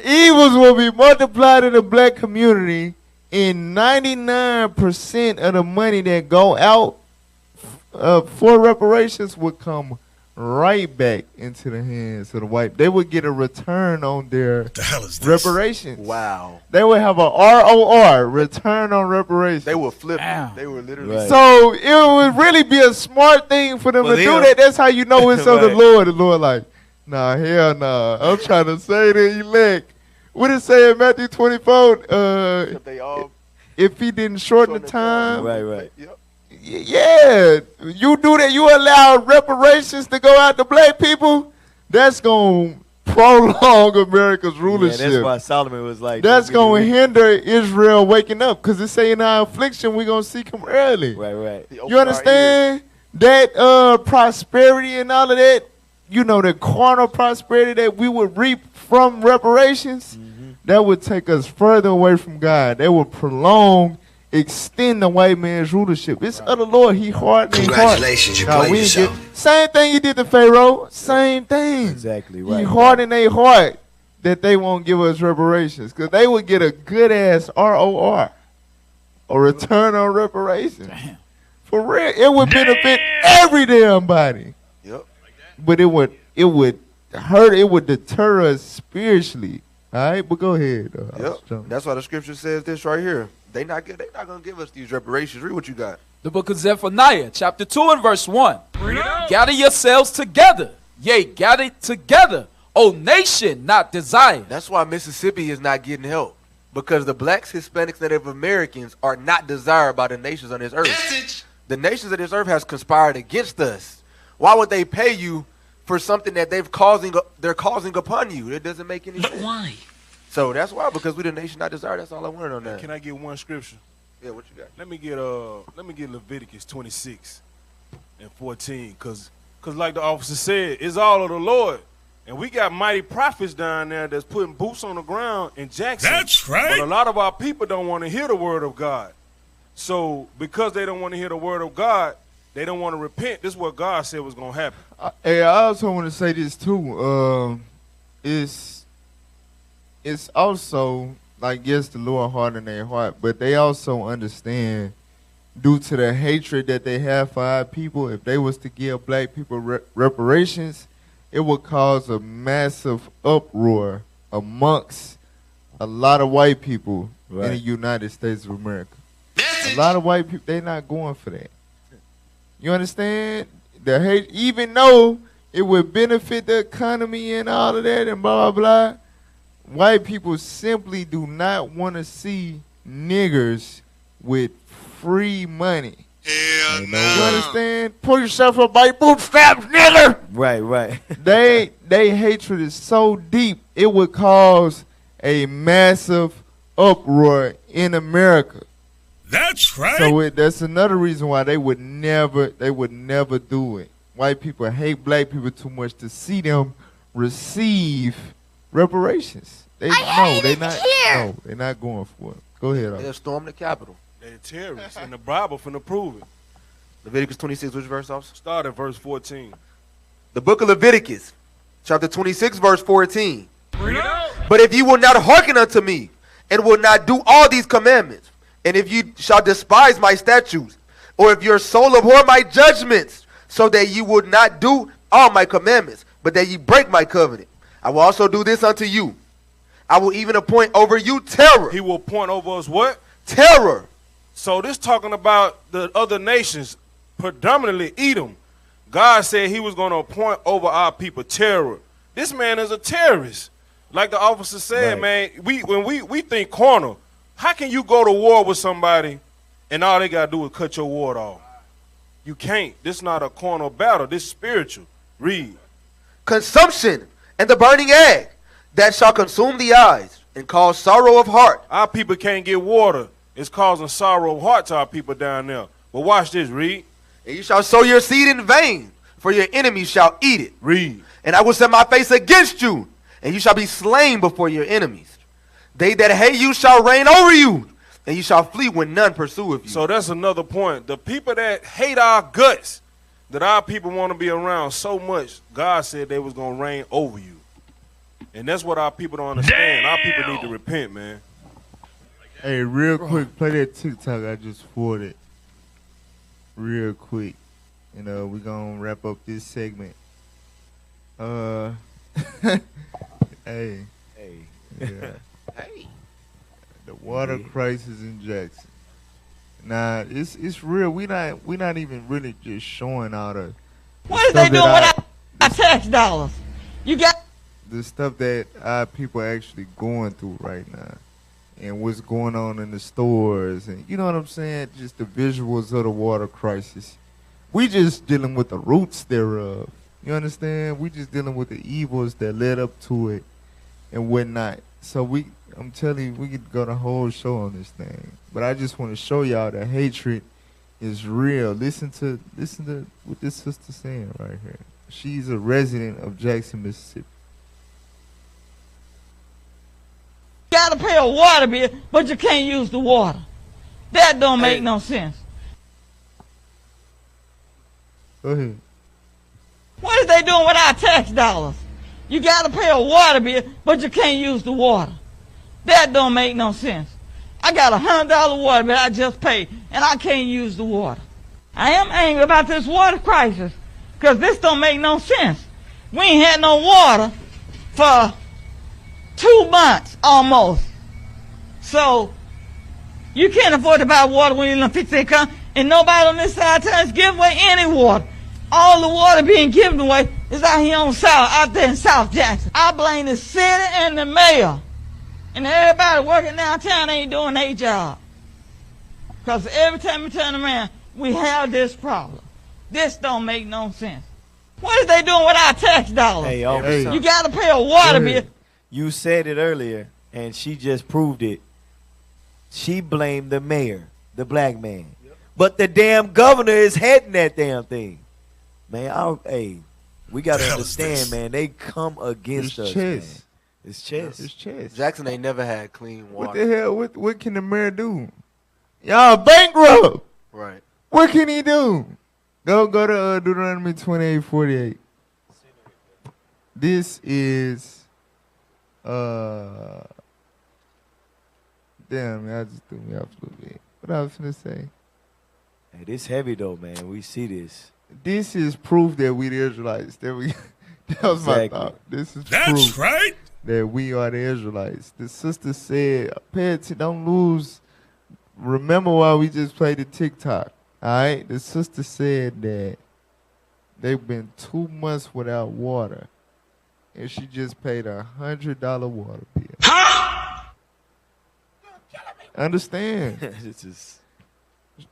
evils will be multiplied in the black community, and 99% of the money that go out for reparations would come right back into the hands of the white. They would get a return on their reparations. Wow. They would have a ROR, return on reparations. They would flip. They would literally. Right. So it would really be a smart thing for them to do that. That's how you know it's of the Lord. The Lord like, nah, hell nah. I'm trying to say the elect. What it say in Matthew 24? If he didn't shorten the time. Right. Yeah. You do that. You allow reparations to go out to black people. That's going to prolong America's rulership. Yeah, that's why Solomon was like. That's going to hinder Israel waking up. Because it's saying our affliction, we're going to seek him early. Right. You understand? That prosperity and all of that, you know, the carnal prosperity that we would reap from reparations, that would take us further away from God. That would extend the white man's rulership. It's of the Lord. He hardened his heart. Congratulations, you play yourself. Same thing he did to Pharaoh. Same thing. Exactly right. He hardened their heart that they won't give us reparations, because they would get a good ass ROR, a return on reparations. Damn. For real, it would benefit every damn body. Yep. But it would hurt. It would deter us spiritually. All right, but go ahead. Yep. That's why the scripture says this right here. They not gonna give us these reparations. Read what you got. The book of Zephaniah, chapter 2 and verse 1. Gather yourselves together. Yea, gather together, O nation not desired. That's why Mississippi is not getting help. Because the blacks, Hispanics, Native Americans are not desired by the nations on this earth. The nations of this earth has conspired against us. Why would they pay you for something that they're causing upon you? It doesn't make any sense. Why? So that's why, because we the nation not desired. That's all I wanted on that. Can I get one scripture? Yeah, what you got? Let me get Leviticus 26 and 14, cause like the officer said, it's all of the Lord, and we got mighty prophets down there that's putting boots on the ground in Jackson. That's right. But a lot of our people don't want to hear the word of God. So because they don't want to hear the word of God, they don't want to repent. This is what God said was gonna happen. Hey, I also want to say this too. It's also like, yes, the Lord hardened their heart, but they also understand, due to the hatred that they have for our people, if they was to give black people reparations, it would cause a massive uproar amongst a lot of white people in the United States of America. A lot of white people, they're not going for that. You understand? The hate, even though it would benefit the economy and all of that and blah, blah, blah, white people simply do not want to see niggers with free money. Hell You understand? Pull yourself up by your bootstraps, nigger! Right. They hatred is so deep, it would cause a massive uproar in America. That's right. So that's another reason why they would never do it. White people hate black people too much to see them receive reparations. They're not going for it. Go ahead. They'll storm the Capitol. They're terrorists, and the Bible finna prove it. Leviticus 26, which verse, officer? Start at verse 14. The book of Leviticus, chapter 26, verse 14. But if you will not hearken unto me, and will not do all these commandments, and if you shall despise my statutes, or if your soul abhor my judgments, so that you would not do all my commandments, but that ye break my covenant, I will also do this unto you. I will even appoint over you terror. He will appoint over us what? Terror. So this talking about the other nations, predominantly Edom. God said he was going to appoint over our people terror. This man is a terrorist. Like the officer said, man, when we think carnal, how can you go to war with somebody and all they got to do is cut your ward off? You can't. This is not a carnal battle. This is spiritual. Read. Consumption and the burning egg that shall consume the eyes, and cause sorrow of heart. Our people can't get water. It's causing sorrow of heart to our people down there. But watch this, read. And you shall sow your seed in vain, for your enemies shall eat it. Read. And I will set my face against you, and you shall be slain before your enemies. They that hate you shall reign over you, and you shall flee when none pursueth you. So that's another point. The people that hate our guts, that our people want to be around so much, God said they was going to reign over you. And that's what our people don't understand. Our people need to repent, man. Hey, real quick, play that TikTok I just forwarded. Real quick. You know, we're going to wrap up this segment. Hey. Hey. Yeah. Hey. The water crisis in Jackson. Nah, it's real. We not even really just showing all the What is they doing with our tax dollars? You got the stuff that our people are actually going through right now, and what's going on in the stores, and you know what I'm saying? Just the visuals of the water crisis. We just dealing with the roots thereof. You understand? We just dealing with the evils that led up to it and whatnot. So I'm telling you, we could go the whole show on this thing. But I just want to show y'all that hatred is real. Listen to what this sister saying right here. She's a resident of Jackson, Mississippi. to pay a water bill, but you can't use the water. That don't make no sense. Go ahead. What is they doing with our tax dollars? You got to pay a water bill, but you can't use the water. That don't make no sense. I got $100 water bill I just paid, and I can't use the water. I am angry about this water crisis, because this don't make no sense. We ain't had no water for 2 months almost. So you can't afford to buy water when you don't fix that car, and nobody on this side of town is giving away any water. All the water being given away is out here on South, out there in South Jackson. I blame the city and the mayor. And everybody working downtown ain't doing their job. Because every time we turn around, we have this problem. This don't make no sense. What is they doing with our tax dollars? Hey, officer. You got to pay a water bill. You said it earlier, and she just proved it. She blamed the mayor, the black man. Yep. But the damn governor is heading that damn thing. Man, we got to understand, man, they come against us, man. It's chess. It's chess. Jackson ain't never had clean water. What the hell? What can the mayor do? Y'all bankrupt. Right. What can he do? Go to Deuteronomy 28:48. This is damn, man, I just threw me off a little bit. What I was gonna say? Hey, this heavy though, man. We see this. This is proof that we the Israelites. That was my thought. This is proof right. that we are the Israelites. The sister said, pay attention, don't lose. Remember why we just played the TikTok. All right? The sister said that they've been 2 months without water. And she just paid $100 water bill. Huh? Understand?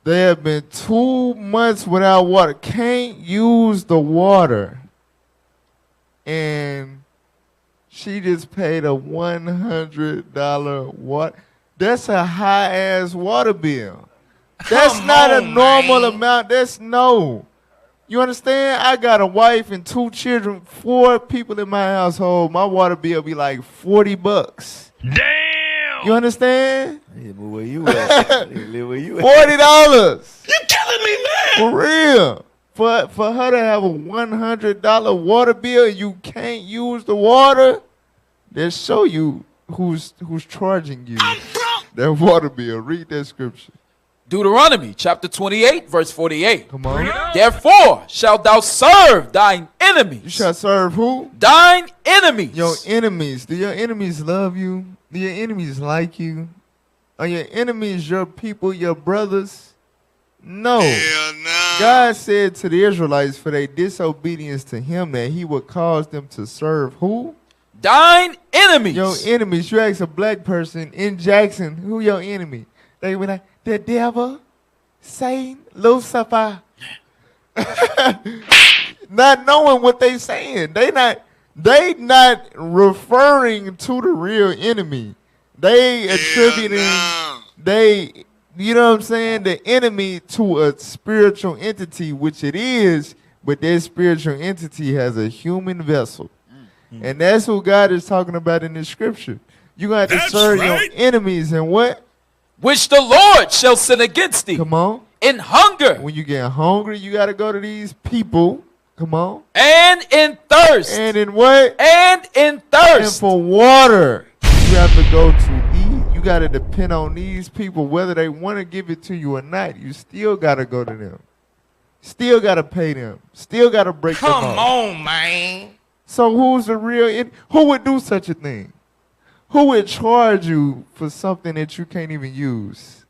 They have been 2 months without water. Can't use the water. And she just paid a $100 water. That's a high-ass water bill. That's not a normal amount. That's no. You understand? I got a wife and 2 children, 4 people in my household. My water bill be like $40. Damn. You understand? Where you at? Where you at? $40. You killing me, man. For real. For her to have a $100 water bill, you can't use the water. They show you who's charging you that water bill. Read that scripture. Deuteronomy chapter 28, verse 48. Come on. Therefore shalt thou serve thine enemies. You shall serve who? Thine enemies. Your enemies. Do your enemies love you? Do your enemies like you? Are your enemies your people, your brothers? No. God said to the Israelites for their disobedience to him that he would cause them to serve who? Thine enemies. Your enemies. You ask a black person in Jackson, who your enemy? They be like, the devil, Satan, Lucifer. Not knowing what they saying. They not referring to the real enemy. They attributing you know what I'm saying, the enemy to a spiritual entity, which it is, but that spiritual entity has a human vessel. And that's what God is talking about in the scripture. You got to serve your enemies and what? Which the Lord shall send against thee. Come on. In hunger. When you get hungry, you got to go to these people. Come on. And in thirst. And in what? And in thirst. And for water. You have to go to eat. You got to depend on these people, whether they want to give it to you or not. You still got to go to them. Still got to pay them. Still got to break them off. Come on, man. So who's the real? Who would do such a thing? Who would charge you for something that you can't even use?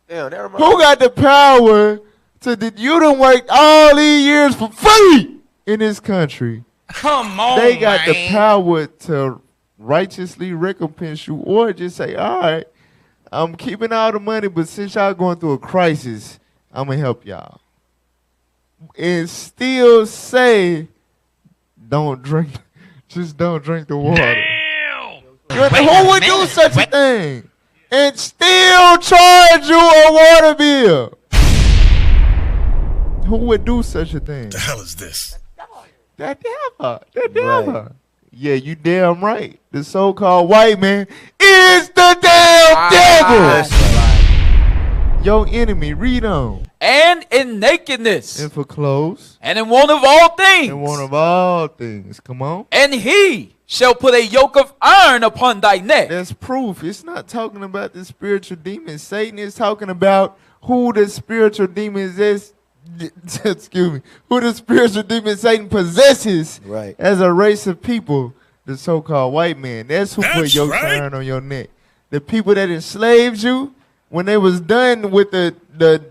Damn, that reminds Who got the power to? You done worked all these years for free in this country. Come on, They got man. the power to righteously recompense you, or just say, all right, I'm keeping all the money, but since y'all going through a crisis, I'm going to help y'all. And still say, don't drink, just don't drink the water. Who would do such a thing? And still charge you a water bill? Who would do such a thing? The hell is this? The devil. Right. Yeah, you damn right. The so-called white man is the damn devil. Your enemy, read on. And in nakedness. And for clothes. And in want of all things. And want of all things. Come on. And he shall put a yoke of iron upon thy neck. That's proof. It's not talking about the spiritual demons. Satan is talking about who the spiritual demons is. Excuse me. Who the spiritual demon Satan possesses as a race of people, the so-called white man. That's who put yoke of iron on your neck. The people that enslaved you, when they was done with the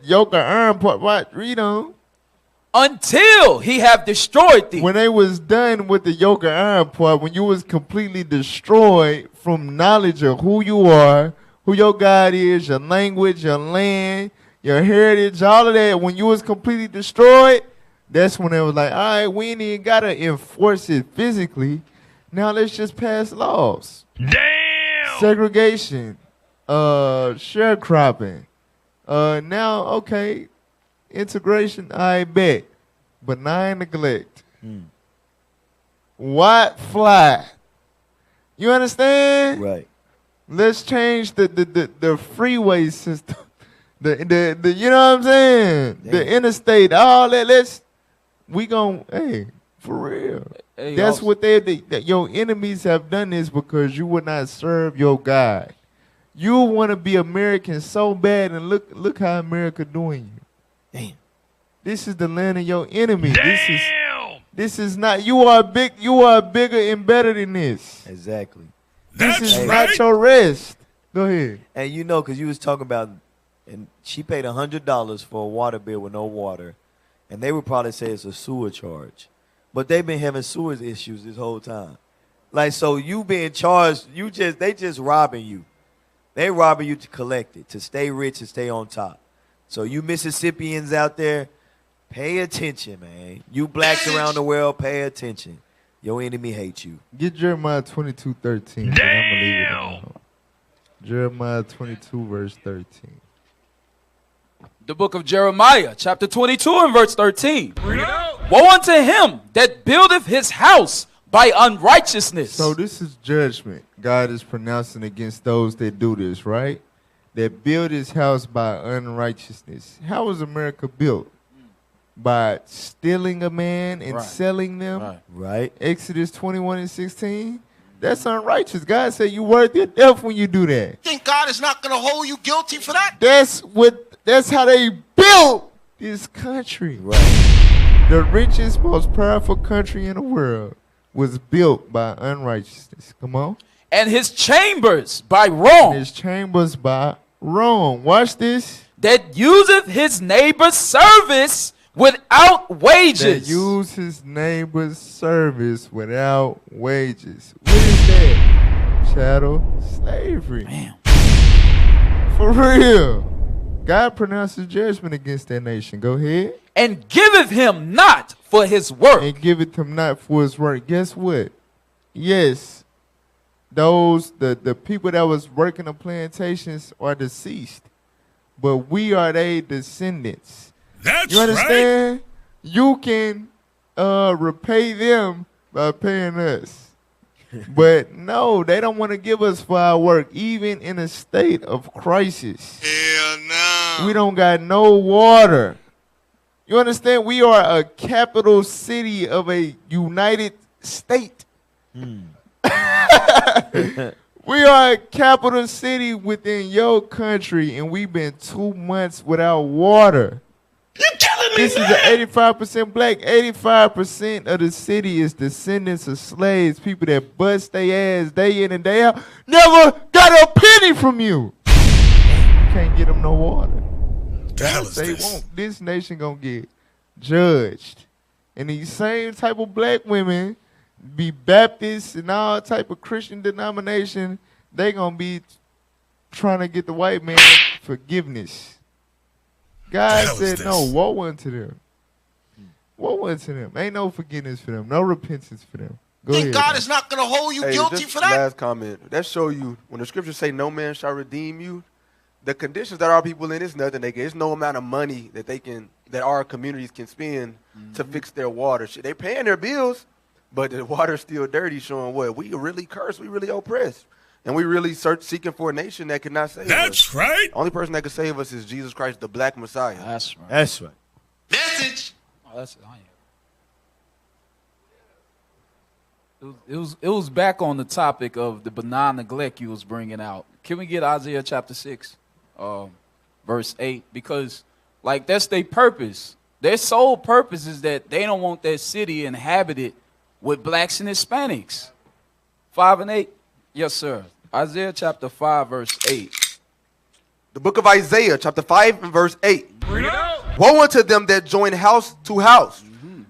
yoke of iron part, what? Read on. Until he have destroyed thee. When they was done with the yoke of iron part, when you was completely destroyed from knowledge of who you are, who your God is, your language, your land, your heritage, all of that, when you was completely destroyed, that's when it was like, all right, we ain't even got to enforce it physically. Now let's just pass laws. Damn! Segregation, sharecropping. Now, okay, integration, I bet. Benign neglect. White fly. You understand? Right. Let's change the freeway system. The you know what I'm saying? Damn. The interstate, all that. We gon' hey, for real. Hey, that's what your enemies have done this because you would not serve your God. You want to be American so bad, and look how America doing you. Damn. This is the land of your enemy. Damn. This is not. You are bigger and better than this. Exactly. This is not your rest. Go ahead. And you know, because you was talking about, and she paid $100 for a water bill with no water, and they would probably say it's a sewer charge, but they've been having sewer issues this whole time. Like, so you being charged, they just robbing you. They robbing you to collect it, to stay rich and stay on top. So you Mississippians out there, pay attention, man. You blacks around the world, pay attention. Your enemy hates you. Get Jeremiah 22:13. Damn. Jeremiah 22 verse 13. The book of Jeremiah, chapter 22 and verse 13. Woe unto him that buildeth his house by unrighteousness. So this is judgment God is pronouncing against those that do this, right? That build his house by unrighteousness. How was America built? By stealing a man and selling them. Right. Exodus 21:16. That's unrighteous. God said you worth your death when you do that. Think God is not going to hold you guilty for that? That's how they built this country. Right. The richest, most powerful country in the world was built by unrighteousness. Come on. And his chambers by wrong. His chambers by wrong. Watch this. That useth his neighbor's service without wages. That use his neighbor's service without wages. What is that? Chattel slavery. Damn. For real. God pronounces judgment against that nation. Go ahead. And giveth him not for his work. And giveth him not for his work. Guess what? Yes. the people that was working the plantations are deceased, but we are their descendants. That's you understand? Right. You can repay them by paying us. But no, they don't want to give us for our work, even in a state of crisis. Hell no. We don't got no water. You understand? We are a capital city of a United State. We are a capital city within your country, and we've been 2 months without water. You telling me this that? Is an 85% black. 85% of the city is descendants of slaves, people that bust their ass day in and day out. Never got a penny from you. You can't get them no water. They won't. This nation gonna get judged, and these same type of black women, be Baptists and all type of Christian denomination, they gonna be trying to get the white man forgiveness. God said no, woe unto them. Woe unto them. Ain't no forgiveness for them. No repentance for them. Go ahead. God is not going to hold you guilty for that? Last comment. That show you, when the scriptures say no man shall redeem you, the conditions that our people in is nothing. There's no amount of money that our communities can spend to fix their water. They paying their bills, but the water's still dirty, showing what? We really cursed. We really oppressed. And we really seeking for a nation that cannot save us. That's right. Only person that can save us is Jesus Christ, the black Messiah. That's right. That's right. Message. Oh, it was back on the topic of the benign neglect you was bringing out. Can we get Isaiah chapter 6, verse 8? Because, like, that's their purpose. Their sole purpose is that they don't want their city inhabited with blacks and Hispanics. 5 and 8. Yes, sir. Isaiah chapter 5, verse 8. The book of Isaiah, chapter 5 and verse 8. Woe unto them that join house to house,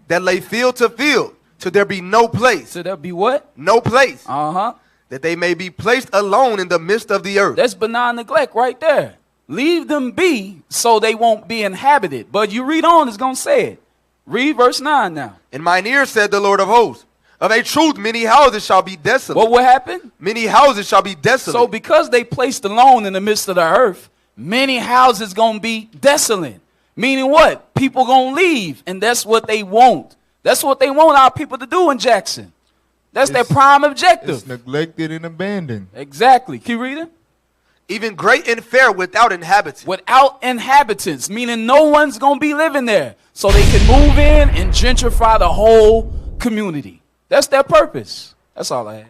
that lay field to field, till there be no place. Till there be what? No place. Uh-huh. That they may be placed alone in the midst of the earth. That's benign neglect right there. Leave them be so they won't be inhabited. But you read on, it's going to say it. Read verse 9 now. And mine ear said the Lord of hosts, of a truth, many houses shall be desolate. What will happen? Many houses shall be desolate. So because they placed alone in the midst of the earth, many houses going to be desolate. Meaning what? People going to leave, and that's what they want. That's what they want our people to do in Jackson. That's their prime objective. It's neglected and abandoned. Exactly. Keep reading. Even great and fair without inhabitants. Without inhabitants, meaning no one's going to be living there. So they can move in and gentrify the whole community. That's their purpose. That's all I had.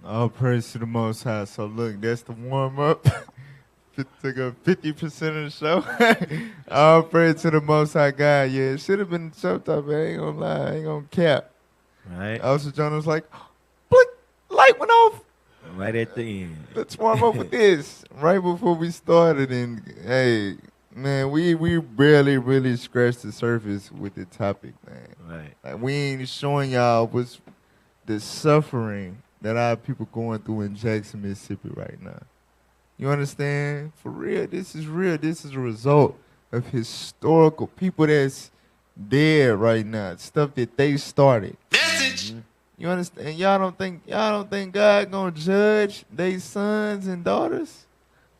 All praise to the Most High. So look, that's the warm-up. Took up 50% of the show. All praise to the Most High God. Yeah, it should have been the showtime. I ain't gonna lie. I ain't gonna cap. Right. Officer John was like, blink, light went off. Right at the end. Let's warm up with this. Right before we started. And, hey, man, we barely really scratched the surface with the topic, man. Right. Like, we ain't showing y'all what's the suffering that our people going through in Jackson, Mississippi right now. You understand? For real, this is real. This is a result of historical people that's dead right now. Stuff that they started. Message. You understand? Y'all don't think God gonna judge their sons and daughters?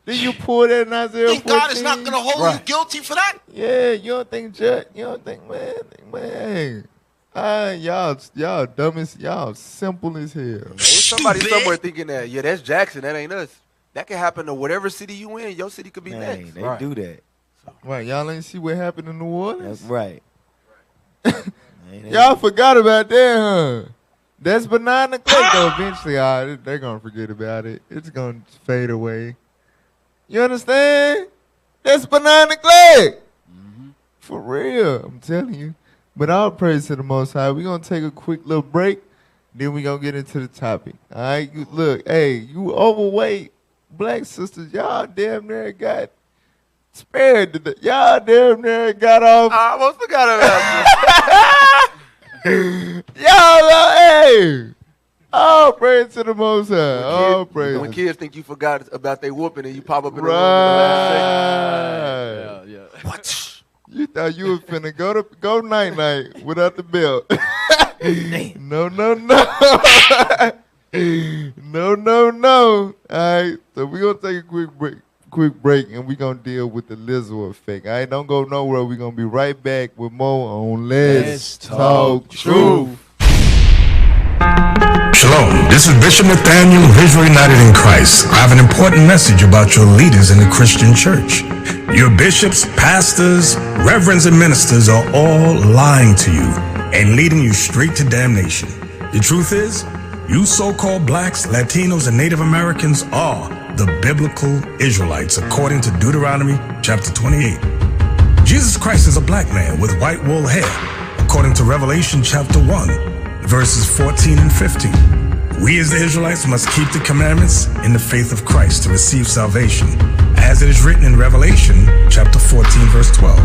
Did you pull that in Isaiah 14? Think God is not going to hold you guilty for that? Yeah, you don't think judge? You don't think, man? Y'all dumb as y'all simple as hell. There's somebody somewhere thinking that, yeah, that's Jackson, that ain't us. That can happen to whatever city you in. Your city could be next. They do that. Right, y'all ain't see what happened in New Orleans? That's right. Y'all forgot about that, huh? That's benign neglect, though. Eventually, they're going to forget about it. It's going to fade away. You understand? That's benign neglect. For real, I'm telling you. But all praise to the Most High. We're going to take a quick little break. Then we're going to get into the topic. All right? Look, hey, you overweight black sisters, y'all damn near got spared. Y'all damn near got off. I almost forgot about you. Y'all, hey. All praise to the Most High. All praise. When kids think you forgot about their whooping and you pop up in the room. Yeah. What? You thought you was finna go night-night without the belt. No. No. All right, so we're going to take a quick break, and we're going to deal with the Lizzo Effect. All right, don't go nowhere. We're going to be right back with more on Let's Talk Truth. Shalom, this is Bishop Nathaniel of Israel United in Christ. I have an important message about your leaders in the Christian church. Your bishops, pastors, reverends, and ministers are all lying to you and leading you straight to damnation. The truth is, you so-called blacks, Latinos, and Native Americans are the biblical Israelites, according to Deuteronomy chapter 28. Jesus Christ is a black man with white wool hair, according to Revelation chapter 1. Verses 14 and 15. We as the Israelites must keep the commandments in the faith of Christ to receive salvation, as it is written in Revelation chapter 14, verse 12.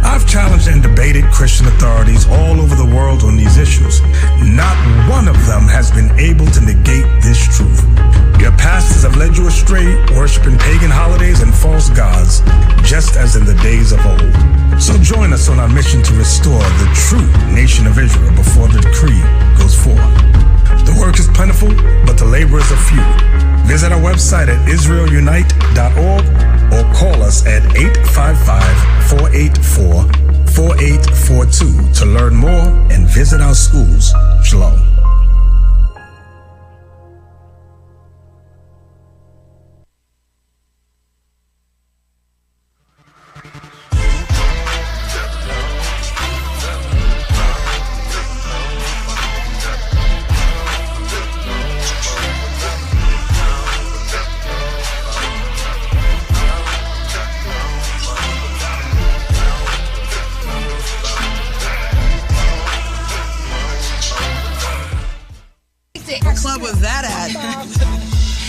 I've challenged and debated Christian authorities all over the world on these issues. Not one of them has been able to negate this truth. Your pastors have led you astray, worshiping pagan holidays and false gods, just as in the days of old. So join us on our mission to restore the true nation of Israel before the decree goes forth. The work is plentiful, but the laborers are few. Visit our website at israelunite.org or call us at 855-484-4842 to learn more and visit our schools. Shalom. What club was that at?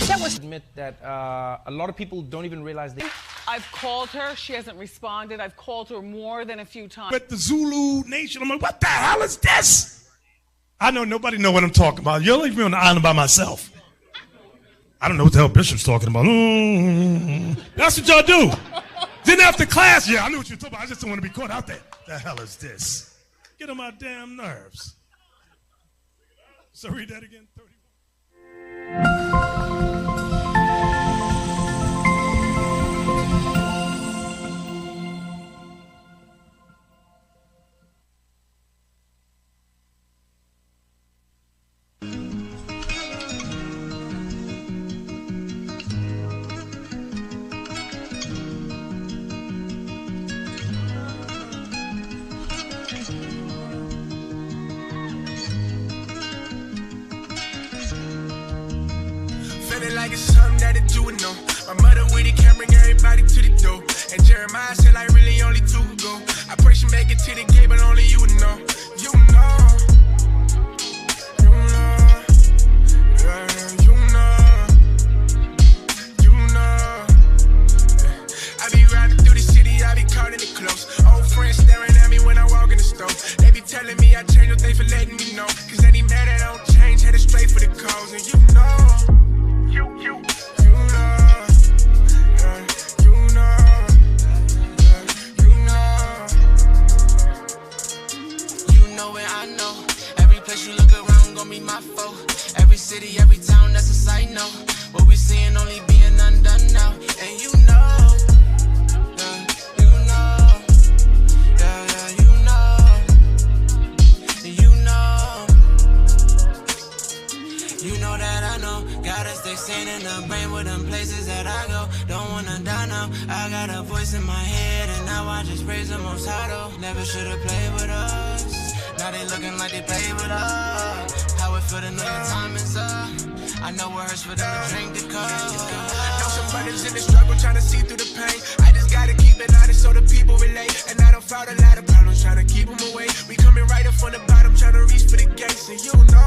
That was admit that a lot of people don't even realize that. I've called her. She hasn't responded. I've called her more than a few times. But the Zulu Nation, I'm like, what the hell is this? I know nobody know what I'm talking about. You'll leave me on the island by myself. I don't know what the hell Bishop's talking about. That's what y'all do. Then after class, yeah, I knew what you were talking about. I just don't want to be caught out there. The hell is this? Get on my damn nerves. So read that again. 31. Feeling like it's something that it do know. My mother with it can't bring everybody to the door. And Jeremiah said like really only two ago. I pray she make it to the gate, but only you know. You know. You know. Yeah, you know. You know. I be riding through the city, I be calling it close. Old friends staring at me when I walk in the store. They be telling me I changed, what they for letting me know. Cause any man that don't change, headed straight for the cause. And you know. You know, you know, you know. You know where I know. Every place you look around gon' be my foe. Every city, every town, that's a sight note. What we seeing only being undone now. And you know, you know, you know, you know. You know that I know. Gotta stay sane in the brain with them places that I go. Don't wanna die now. I got a voice in my head and now I just praise the most high though. Never should've played with us. Now they looking like they played with us. How it feel to know your time is up. I know it hurts for them to drink the cup. Know some brothers in the struggle trying to see through the pain. I just gotta keep it honest so the people relate. And I don't fight a lot of problems trying to keep them away. We coming right up from the bottom trying to reach for the gates. And you know.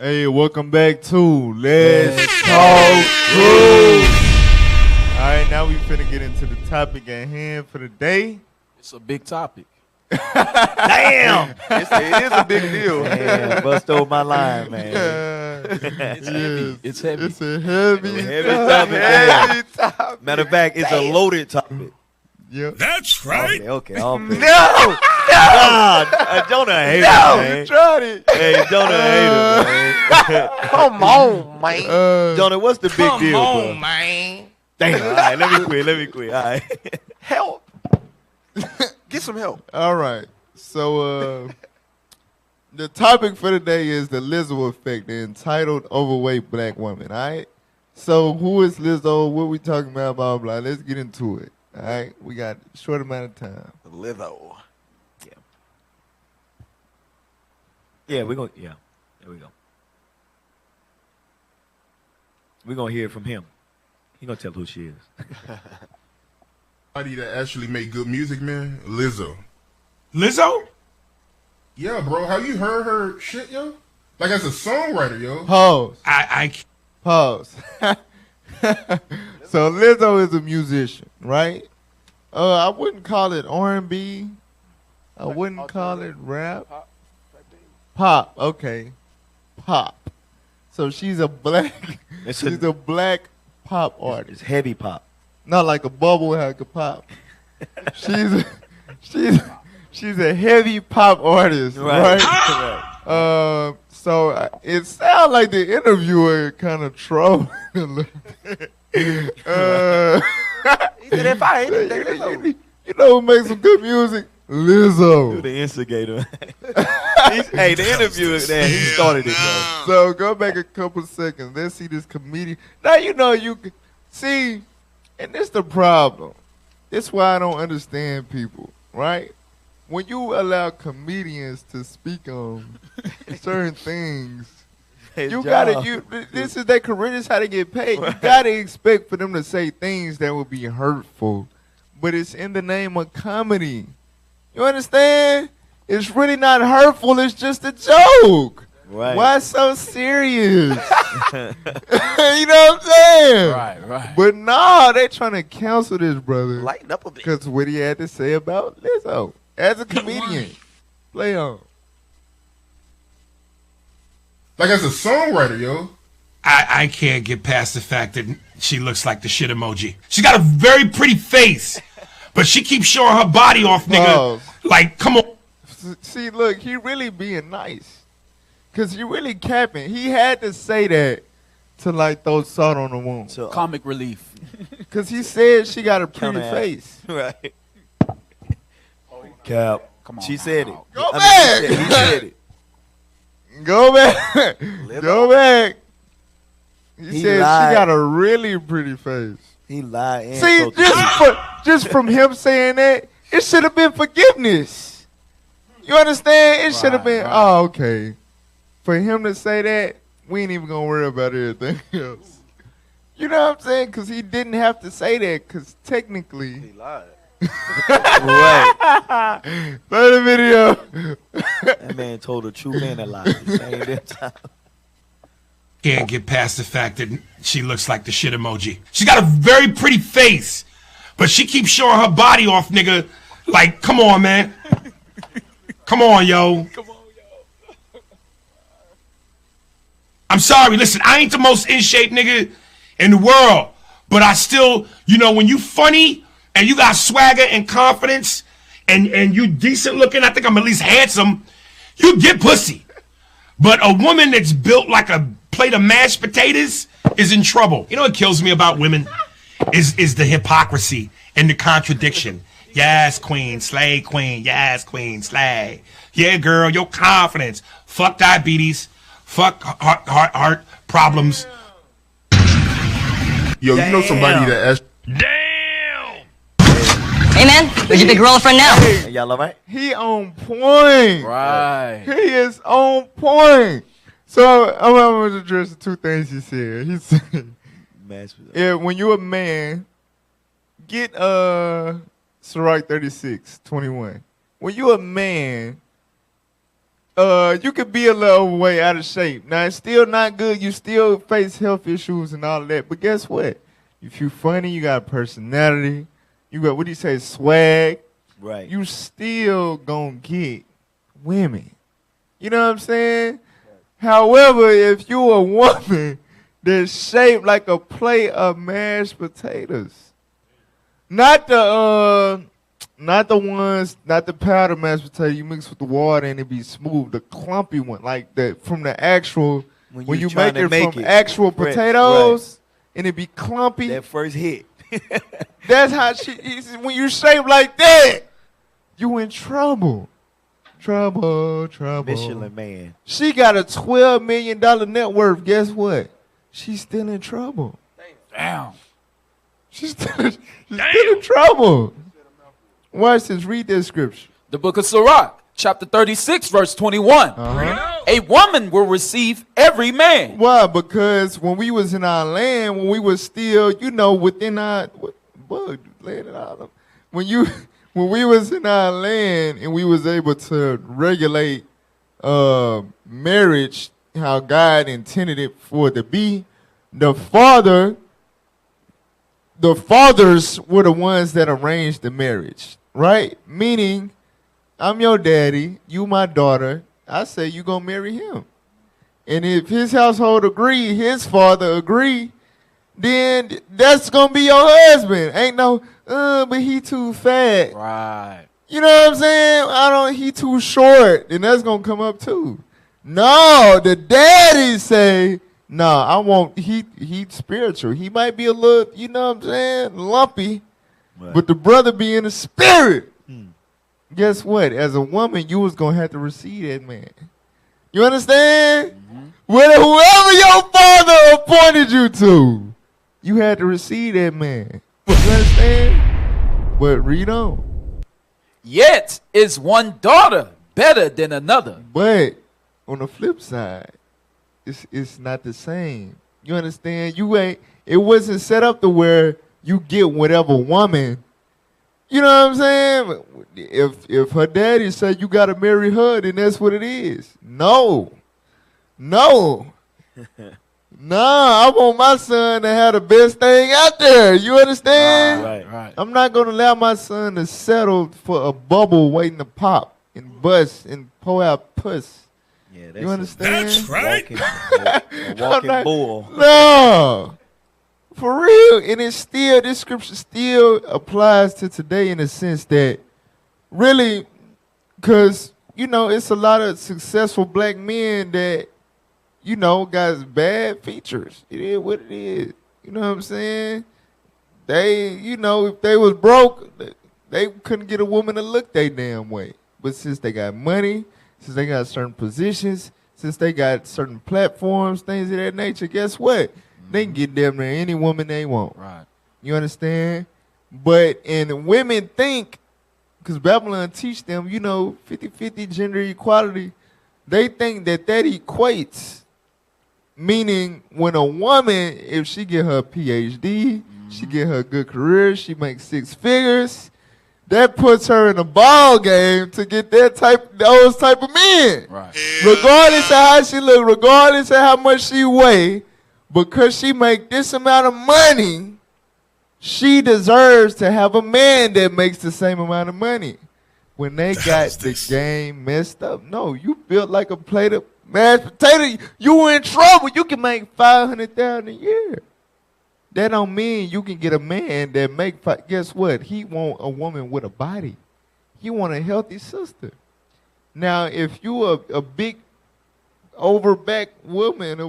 Hey, welcome back to Let's Talk Rules. All right, now we finna get into the topic at hand for the day. It's a big topic. Damn! It is a big deal. Man, bust over my line, man. It's heavy. It's heavy. It's a heavy topic. Heavy topic. Matter of fact, it's a loaded topic. Yep. That's right. Okay. I'll pick. No! Jonah hater, No! man. You tried it. Hey, Jonah hater, man. Come on, man. Jonah, what's the big deal, Come bro? on, man. Damn. All right, let me quit. All right. Help. Get some help. All right. So the topic for today is the Lizzo Effect, the entitled overweight black woman. All right. So who is Lizzo? What we talking about? Blah blah. Let's get into it. All right. We got a short amount of time. Lizzo. Yeah, we're going to, yeah. There we go. We're going to hear it from him. He going to tell who she is. Somebody that actually make good music, man. Lizzo. Lizzo? Yeah, bro. Have you heard her shit, yo? Like as a songwriter, yo. Pause. I Pause. So Lizzo is a musician, right? I wouldn't call it R&B. I wouldn't call it rap. Pop. Okay. Pop. So she's a black. She's a black pop artist. It's heavy pop. Not like a bubble like a pop. she's a heavy pop artist, right? So it sounds like the interviewer kind of trolled a little bit. He said, if I ain't anything, Lizzo. You know who makes some good music? Lizzo. The instigator. Hey, the interviewer there, he started it, bro. So go back a couple seconds. Let's see this comedian. Now you know you can see, and this the problem. This why I don't understand people, right? When you allow comedians to speak on certain things, you gotta. This is their career. This is how they get paid. You gotta expect for them to say things that will be hurtful, but it's in the name of comedy. You understand? It's really not hurtful. It's just a joke. Right. Why so serious? You know what I'm saying? Right. But no, they trying to cancel this brother. Lighten up a bit. Because what he had to say about Lizzo as a comedian. Play on. Like as a songwriter, yo. I can't get past the fact that she looks like the shit emoji. She got a very pretty face, but she keeps showing her body off, nigga. Like, come on. See, look, he really being nice. Because he really capping. He had to say that to, like, throw salt on the wound. So, comic relief. Because he said she got a pretty face. Right. Cap. Come on. She said it. Go back. He said it. Go back. Go back. He said lied. she got a really pretty face. He lied. And See, just from him saying that, it should have been forgiveness. You understand? It should have been, oh, okay. For him to say that, we ain't even going to worry about everything else. You know what I'm saying? Because he didn't have to say that because technically. He lied. Right. Play the video. That man told a true man a lie at the same time. Can't get past the fact that she looks like the shit emoji. She got a very pretty face, but she keeps showing her body off, nigga. Like, come on, man. Come on, yo. I'm sorry, listen, I ain't the most in shape nigga in the world, but I still, you know, when you funny and you got swagger and confidence and you decent looking, I think I'm at least handsome, you get pussy. But a woman that's built like a plate of mashed potatoes is in trouble. You know what kills me about women is the hypocrisy and the contradiction. Yes, queen, slay, queen. Yes, queen, slay. Yeah, girl, your confidence. Fuck diabetes. Fuck heart problems. Yo, you know somebody that actually. Hey, man, where's your big girlfriend now? Hey, y'all all right? He on point. Right. He is on point. So I'm going to address the two things he said. He said, yeah, when you're a man, get Sirach 36:21. When you're a man, you could be a little overweight, out of shape. Now, it's still not good. You still face health issues and all of that. But guess what? If you funny, you got personality. You got, what do you say, swag. Right. You still gonna get women. You know what I'm saying? However, if you a woman that's shaped like a plate of mashed potatoes, not the powder mashed potato you mix with the water and it be smooth, the clumpy one, like the from the actual when you make it from actual fresh, potatoes and it be clumpy. That first hit. That's how when you shape like that, you in trouble. Trouble. Michelin man. She got a $12 million net worth. Guess what? She's still in trouble. Damn. She's still in trouble. Watch this. Read this scripture. The book of Sirach, chapter 36, verse 21. A woman will receive every man. Why? Because when we was in our land, when we was still, within our when we was in our land and we was able to regulate marriage how God intended it for it to be, the fathers were the ones that arranged the marriage, right? Meaning, I'm your daddy, you my daughter, I say you gonna marry him. And if his household agree, his father agree, then that's gonna be your husband. Ain't no, but he too fat. Right. You know what I'm saying? He too short, and that's gonna come up too. No, the daddy say, no, I want, he spiritual. He might be a little, you know what I'm saying, lumpy, but the brother be in the spirit. Guess what? As a woman, you was gonna have to receive that man. You understand? Whoever your father appointed you to, you had to receive that man. You understand? But read on. Yet is one daughter better than another. But on the flip side, it's not the same. You understand? It wasn't set up to where you get whatever woman. You know what I'm saying? If her daddy said you gotta marry her, then that's what it is. No. Nah, I want my son to have the best thing out there. You understand? Right. I'm not gonna allow my son to settle for a bubble waiting to pop and bust and pull out puss. Yeah, you understand? That's right. A walking bull. No. For real. And this scripture still applies to today in the sense that really, because, it's a lot of successful black men that, got bad features. It is what it is. You know what I'm saying? They, if they was broke, they couldn't get a woman to look their damn way. But since they got money, since they got certain positions, since they got certain platforms, things of that nature, guess what? They can get damn near any woman they want. Right. You understand? And women think, because Babylon teach them, 50-50 gender equality, they think that equates. Meaning, when a woman, if she get her PhD, she get her good career, she makes 6 figures, that puts her in a ball game to get those type of men. Right. Regardless of how she look, regardless of how much she weigh, because she make this amount of money, she deserves to have a man that makes the same amount of money. When they got the game messed up, no, you built like a plate of mashed potato, you in trouble. You can make $500,000 a year. That don't mean you can get a man that guess what? He want a woman with a body. He want a healthy sister. Now, if you a big overback woman, I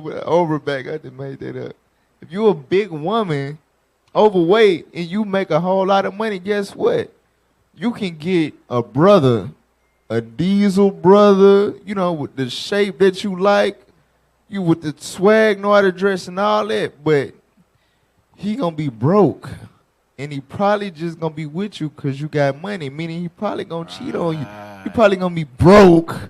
just made that up. If you a big woman, overweight, and you make a whole lot of money, guess what? You can get a brother, a diesel brother, with the shape that you like, you with the swag, know how to dress and all that, but he gonna be broke. And he probably just gonna be with you because you got money, meaning he probably gonna cheat on you. He probably gonna be broke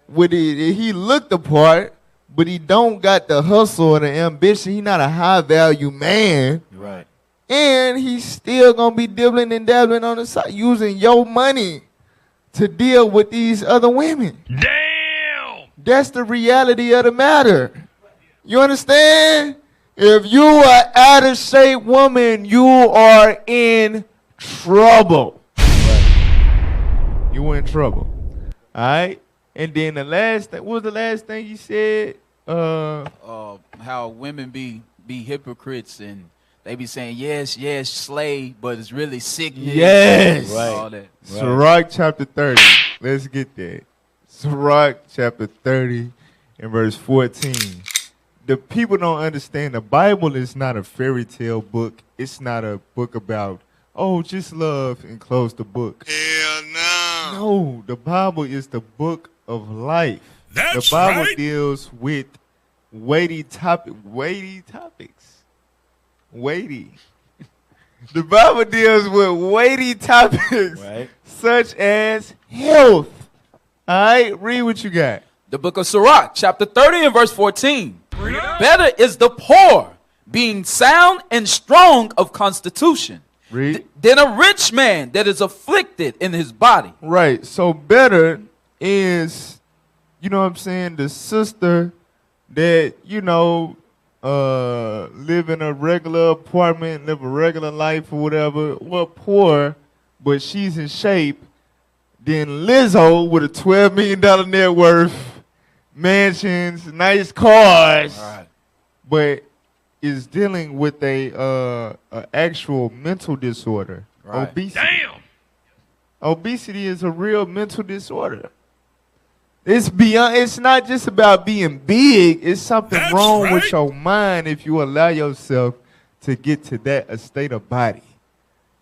with it. He looked the part, but he don't got the hustle or the ambition. He not a high value man. Right. And he's still gonna be dibbling and dabbling on the side, using your money to deal with these other women. Damn! That's the reality of the matter. You understand? If you are out of shape woman, you are in trouble. You in trouble. All right? And then the last thing, what was the last thing you said? How women be hypocrites and they be saying, yes, slave, but it's really sickness. Yes. Right. All that. Sirach chapter 30. Let's get that. Sirach chapter 30 and verse 14. The people don't understand the Bible is not a fairy tale book. It's not a book about, oh, just love and close the book. Hell no. No, the Bible is the book of life. That's the Bible right. deals with weighty topics. The Bible deals with weighty topics such as health. All right, read what you got. The book of Sirach, chapter 30 and verse 14. Better is the poor being sound and strong of constitution than a rich man that is afflicted in his body. Right. So better is, you know what I'm saying, the sister that, you know, live in a regular apartment, live a regular life or whatever, well, poor, but she's in shape, then Lizzo with a $12 million net worth, mansions, nice cars, but is dealing with a actual mental disorder, obesity. Damn. Obesity is a real mental disorder. It's beyond. It's not just about being big. It's something wrong with your mind if you allow yourself to get to that state of body.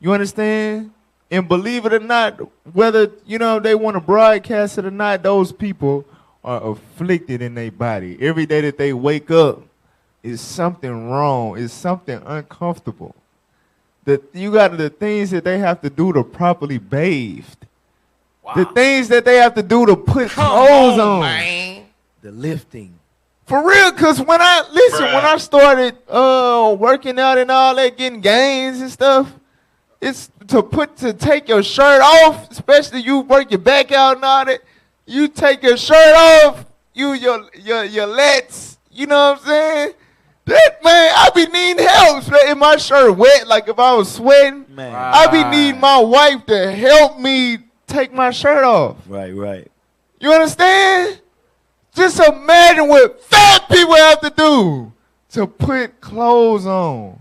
You understand? And believe it or not, whether you know they want to broadcast it or not, those people are afflicted in their body. Every day that they wake up, is something wrong. It's something uncomfortable. You got the things that they have to do to properly bathe. The things that they have to do to put clothes on. Man. The lifting. For real, because when I started working out and all that, getting gains and stuff, it's to take your shirt off, especially you work your back out and all that. You take your shirt off, your lats, you know what I'm saying? That man, I be needing help. If my shirt wet, like if I was sweating, I be needing my wife to help me take my shirt off. Right. You understand? Just imagine what fat people have to do to put clothes on.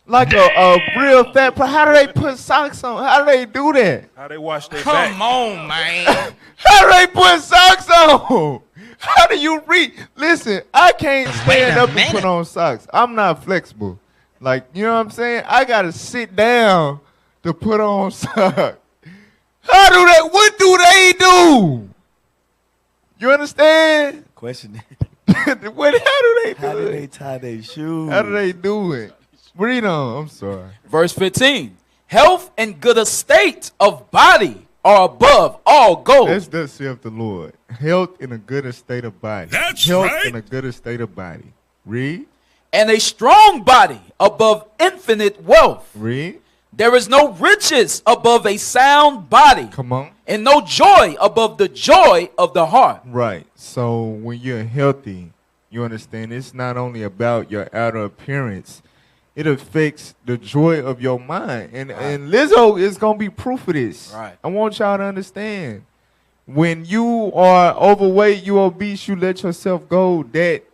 Like a real fat person. How do they put socks on? How do they do that? How they wash their back? Come on, man. How do they put socks on? How do you read? Listen, I can't stand up and put on socks. I'm not flexible. Like, you know what I'm saying? I got to sit down to put on socks. What do they do? You understand? Question. How do they do How do it? they tie their shoes? How do they do it? Read on. I'm sorry. Verse 15. Health and good estate of body are above all gold. That's thus saith the Lord. Health in a good estate of body. That's Health right. in a good estate of body. Read. And a strong body above infinite wealth. Read. There is no riches above a sound body. Come on. And no joy above the joy of the heart. Right. So when you're healthy, you understand it's not only about your outer appearance. It affects the joy of your mind. And Lizzo is going to be proof of this. Right. I want y'all to understand. When you are overweight, you obese, you let yourself go, that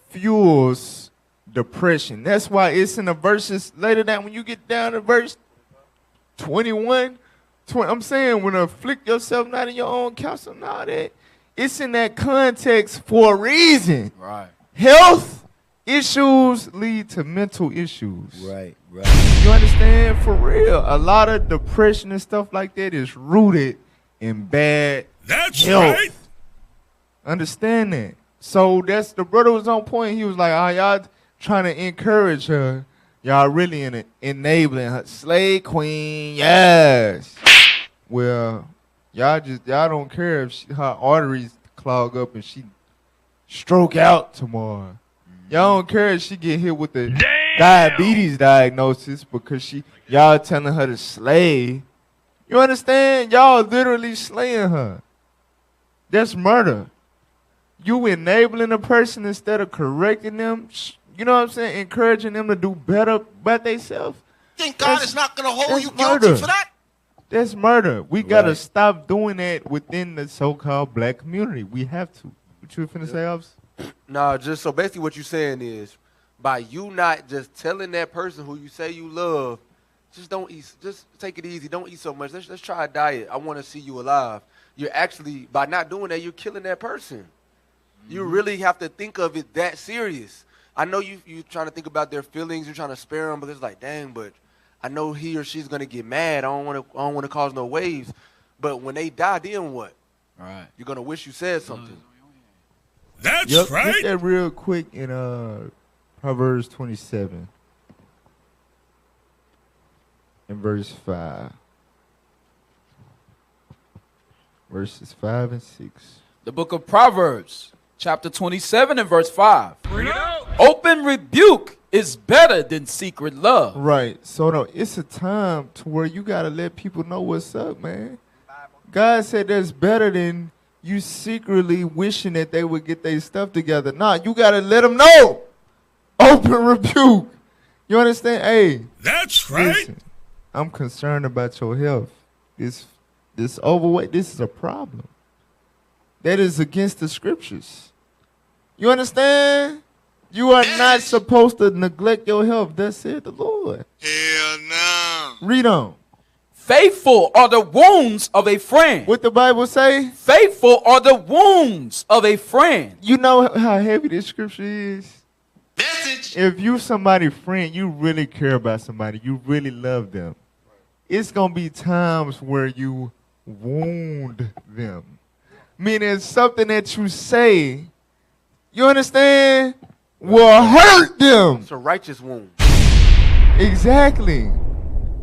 fuels depression. That's why it's in the verses later down. When you get down to verse 21, I'm saying when afflict yourself not in your own counsel and all that, it's in that context for a reason. Right. Health issues lead to mental issues. Right. You understand? For real. A lot of depression and stuff like that is rooted in bad That's health. right. Understand that. So that's the brother was on point. He was like, y'all trying to encourage her. Y'all really enabling her. Slave queen, yes. Well, y'all don't care if her arteries clog up and she stroke out tomorrow. Y'all don't care if she get hit with the diabetes diagnosis because y'all telling her to slay. You understand? Y'all literally slaying her. That's murder. you enabling a person instead of correcting them. You know what I'm saying? Encouraging them to do better by themselves. Think God is not going to hold you guilty for that? That's murder. We gotta stop doing that within the so-called black community. We have to. What you finna say, Ops? Nah, just so basically what you're saying is, by you not just telling that person who you say you love, just don't eat. Just take it easy. Don't eat so much. Let's try a diet. I want to see you alive. You're actually, by not doing that, you're killing that person. You really have to think of it that serious. I know you trying to think about their feelings. You're trying to spare them because it's like, dang, but I know he or she's gonna get mad. I don't want to cause no waves. But when they die, then what? All right. You're gonna wish you said something. That's right. Get that real quick in Proverbs 27 and verse 5. Verses 5 and 6. The book of Proverbs, chapter 27 and verse 5. Open rebuke is better than secret love. Right. So no, it's a time to where you gotta let people know what's up, man. God said that's better than you secretly wishing that they would get their stuff together. Nah, you gotta let them know. Open rebuke. You understand? Hey, that's right. Listen, I'm concerned about your health. This overweight, this is a problem. That is against the scriptures. You understand? You are not supposed to neglect your health. Thus said the Lord. Hell no. Read on. Faithful are the wounds of a friend. What the Bible say? Faithful are the wounds of a friend. You know how heavy this scripture is? If you somebody's friend, you really care about somebody. You really love them. It's going to be times where you wound them. Meaning something that you say, you understand, will hurt them. It's a righteous wound. Exactly.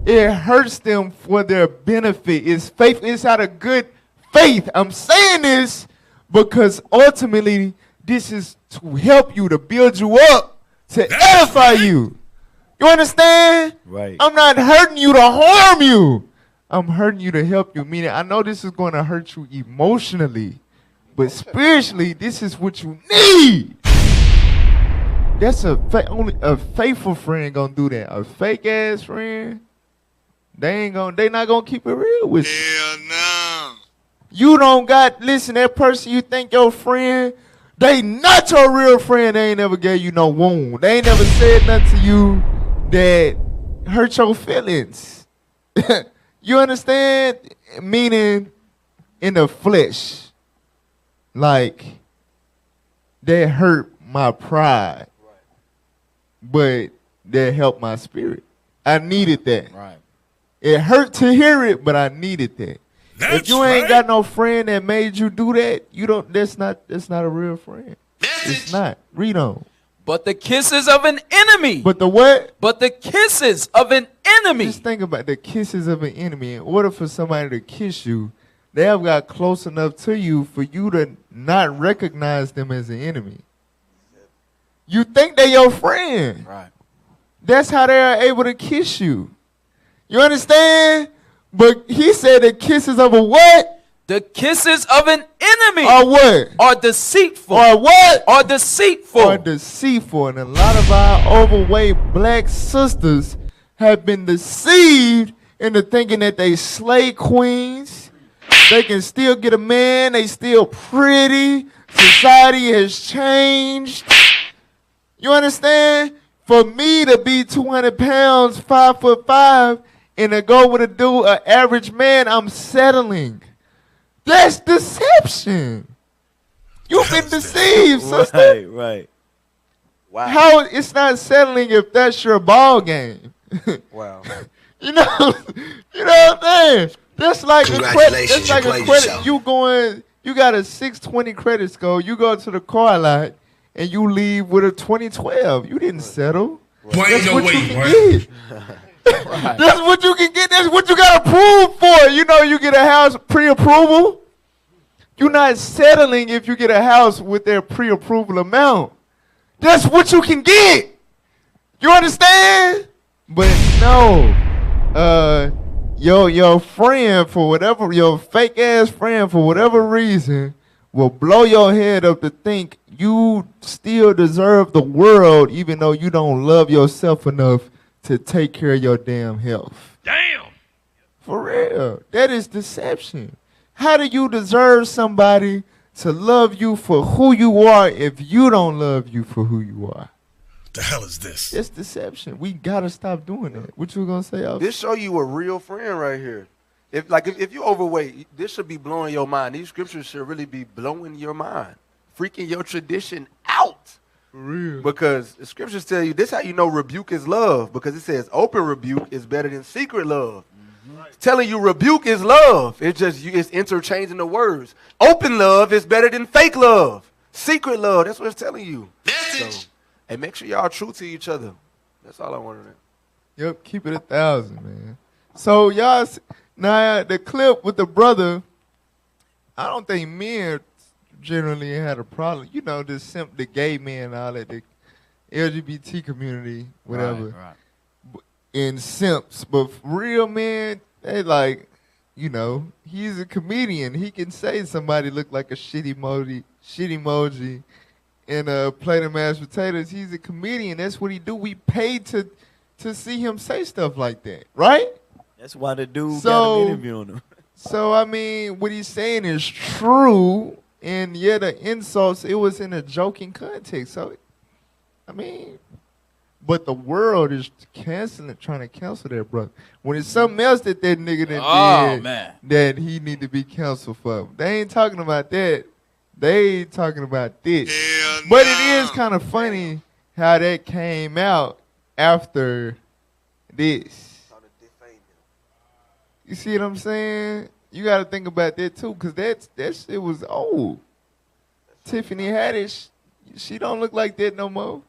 It hurts them for their benefit. It's faith. It's out of good faith. I'm saying this because ultimately this is to help you, to build you up, to edify you. You understand? Right. I'm not hurting you to harm you. I'm hurting you to help you. Meaning, I know this is going to hurt you emotionally, but spiritually, this is what you need. That's only a faithful friend gonna do that. A fake ass friend, they not gonna keep it real with you. Hell no. You don't got, listen, that person you think your friend, they not your real friend. They ain't never gave you no wound. They ain't never said nothing to you that hurt your feelings. You understand? Meaning in the flesh. Like, they hurt my pride. But that helped my spirit. I needed that. Right. It hurt to hear it, but I needed that. If you ain't got no friend that made you do that, you don't. That's not a real friend. It's not. Read on. But the kisses of an enemy. But the what? But the kisses of an enemy. Just think about the kisses of an enemy. In order for somebody to kiss you, they have got close enough to you for you to not recognize them as an enemy. You think they're your friend. Right. That's how they are able to kiss you. You understand? But he said the kisses of a what? The kisses of an enemy are what? Are deceitful. Are what? Are deceitful. Are deceitful. And a lot of our overweight black sisters have been deceived into thinking that they slay queens. They can still get a man. They still pretty. Society has changed. You understand? For me to be 200 pounds, 5'5", and to go with a dude, an average man, I'm settling. That's deception. You've been deceived, sister. Right. Wow. How it's not settling if that's your ball game. Wow. You know what I'm saying? That's like a credit. That's like a credit. You got a 620 credit score. You go to the car lot and you leave with a 2012. You didn't settle. That's what you can get. That's what you can get. That's what you got approved for. You know, you get a house pre-approval. You're not settling if you get a house with their pre-approval amount. That's what you can get. You understand? But no, your friend, for whatever, your fake ass friend, for whatever reason, will blow your head up to think you still deserve the world even though you don't love yourself enough to take care of your damn health. Damn. For real. That is deception. How do you deserve somebody to love you for who you are if you don't love you for who you are? What the hell is this? It's deception. We gotta stop doing that. What you gonna say, Alf? This show you a real friend right here. If you overweight, this should be blowing your mind. These scriptures should really be blowing your mind, freaking your tradition out. For real. Because the scriptures tell you this how you know rebuke is love, because it says open rebuke is better than secret love. It's telling you rebuke is love. It's just it's interchanging the words. Open love is better than fake love. Secret love, that's what it's telling you. So, hey, make sure y'all true to each other. That's all I wanted to know. Yep, keep it 1,000, man. So y'all, now the clip with the brother, I don't think men generally had a problem. You know, the gay men, all that, the LGBT community, whatever, Right. in simps. But for real men, they like, you know, he's a comedian. He can say somebody look like a shit emoji and a plate of mashed potatoes. He's a comedian. That's what he do. We paid to see him say stuff like that, right? That's why the dude got an interview on him. So, I mean, what he's saying is true, and yet the insults, it was in a joking context. So, I mean, but the world is trying to cancel that brother. When it's something else that nigga did man, that he need to be canceled for. They ain't talking about that. They ain't talking about this. But it is kind of funny how that came out after this. You see what I'm saying? You got to think about that too, because that shit was old. Tiffany Haddish, she don't look like that no more.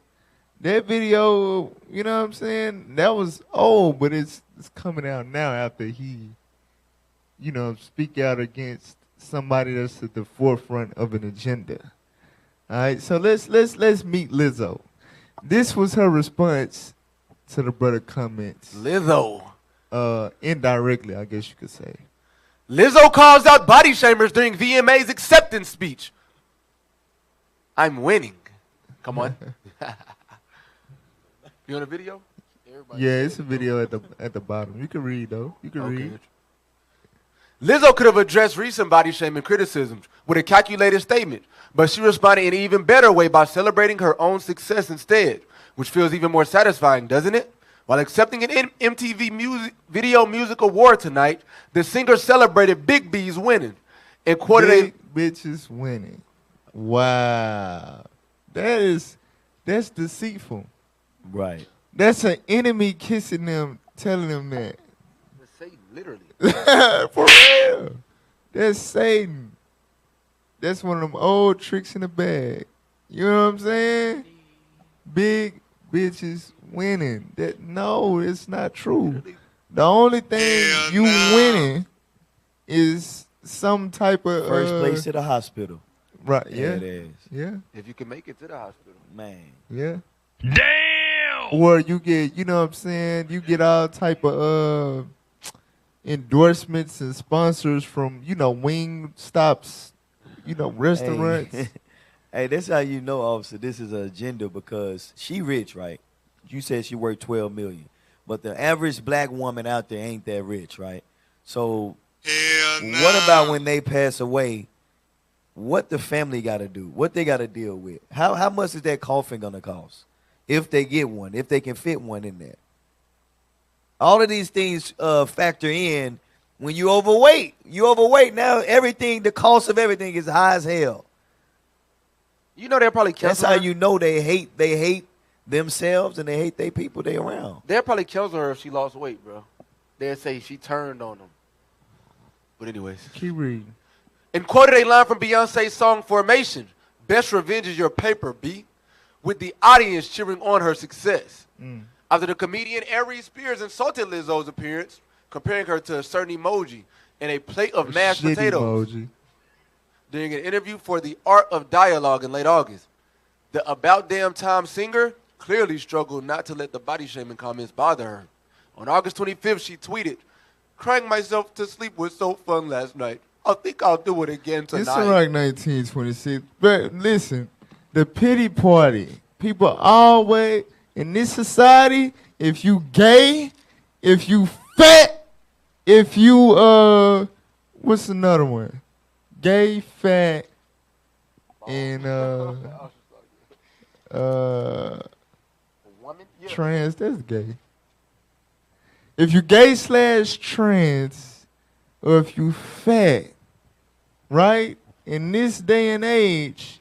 That video, you know what I'm saying? That was old, but it's coming out now after he, you know, speak out against somebody that's at the forefront of an agenda. All right, so let's meet Lizzo. This was her response to the brother comments. Lizzo. Indirectly, I guess you could say. Lizzo calls out body shamers during VMA's acceptance speech. I'm winning. Come on. You on a video? Yeah, it's a video at the bottom. You can read though. You can read. Lizzo could have addressed recent body shaming criticisms with a calculated statement, but she responded in an even better way by celebrating her own success instead, which feels even more satisfying, doesn't it? While accepting an MTV Video Music Award tonight, the singer celebrated Big B's winning and quoted Big bitches winning. Wow. That's deceitful. Right. That's an enemy kissing them, telling them that. That's Satan, literally. For real. That's Satan. That's one of them old tricks in the bag. You know what I'm saying? Big bitches winning. No, it's not true. The only thing you winning is some type of first place to the hospital. Right. Yeah, Yeah. it is. Yeah. If you can make it to the hospital. Man. Yeah. Damn. Or you get, you know what I'm saying? You get all type of endorsements and sponsors from, you know, wing stops, you know, restaurants. Hey, hey, that's how you know, officer, this is an agenda, because she rich, right? You said she worth $12 million. But the average black woman out there ain't that rich, right? So what about when they pass away? What the family got to do? What they got to deal with? How much is that coffin going to cost? If they get one, if they can fit one in there. All of these things factor in when you overweight. You overweight now, everything, the cost of everything is high as hell. You know they're probably That's how you know they hate themselves and they hate their people they around. They'll probably cancel her if she lost weight, bro. They'll say she turned on them. But anyways. Keep reading. And quoted a line from Beyonce's song Formation. Best revenge is your paper, B. With the audience cheering on her success. After the comedian Aries Spears insulted Lizzo's appearance, comparing her to a certain emoji and a plate of mashed potatoes. Emoji. During an interview for The Art of Dialogue in late August. The About Damn Time singer clearly struggled not to let the body shaming comments bother her. On August 25th, she tweeted, "Crying myself to sleep was so fun last night. I think I'll do it again tonight. It's like 1926. But listen, the pity party. People always, in this society, if you gay, if you fat, if you, what's another one? Gay, fat, and, trans, that's gay. If you gay / trans, or if you fat, right? In this day and age,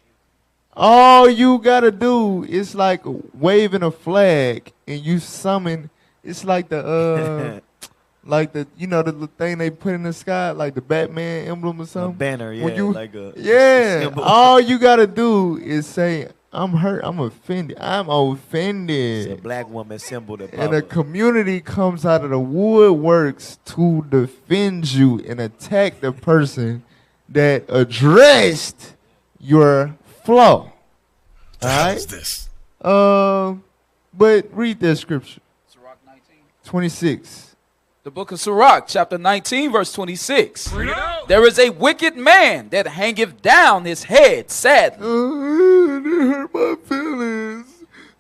all you gotta do is like waving a flag and you summon, it's like the like the the thing they put in the sky, like the Batman emblem or something. A banner, yeah. When you, like a yeah. All you gotta do is say, I'm hurt, I'm offended. I'm offended. It's a black woman symbol that and the community comes out of the woodworks to defend you and attack the person that addressed your flaw. All right? What is this? But read that scripture. 26. The book of Sirach, chapter 19, verse 26. There is a wicked man that hangeth down his head sadly. It hurt my feelings.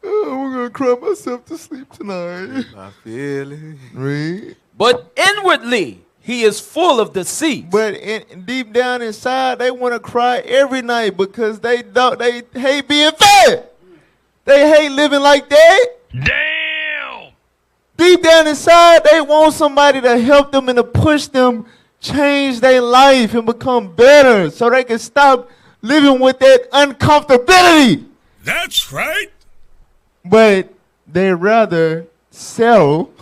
I'm going to cry myself to sleep tonight. My feelings. Read. But inwardly he is full of deceit. But deep down inside, they want to cry every night because they hate being fat. They hate living like that. Damn. Deep down inside, they want somebody to help them and to push them change their life and become better so they can stop living with that uncomfortability. That's right. But they rather settle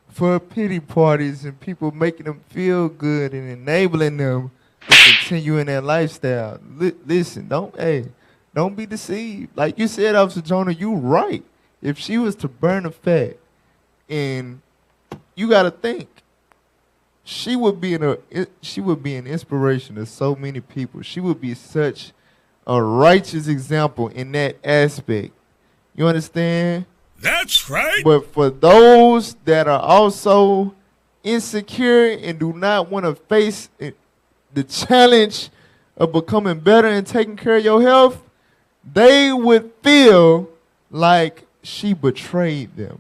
for pity parties and people making them feel good and enabling them to continue in that lifestyle. Listen, don't be deceived. Like you said, Officer Jonah, you right. If she was to burn a fat, and you got to think, she would be an inspiration to so many people. She would be such a righteous example in that aspect. You understand? That's right. But for those that are also insecure and do not want to face the challenge of becoming better and taking care of your health, they would feel like she betrayed them.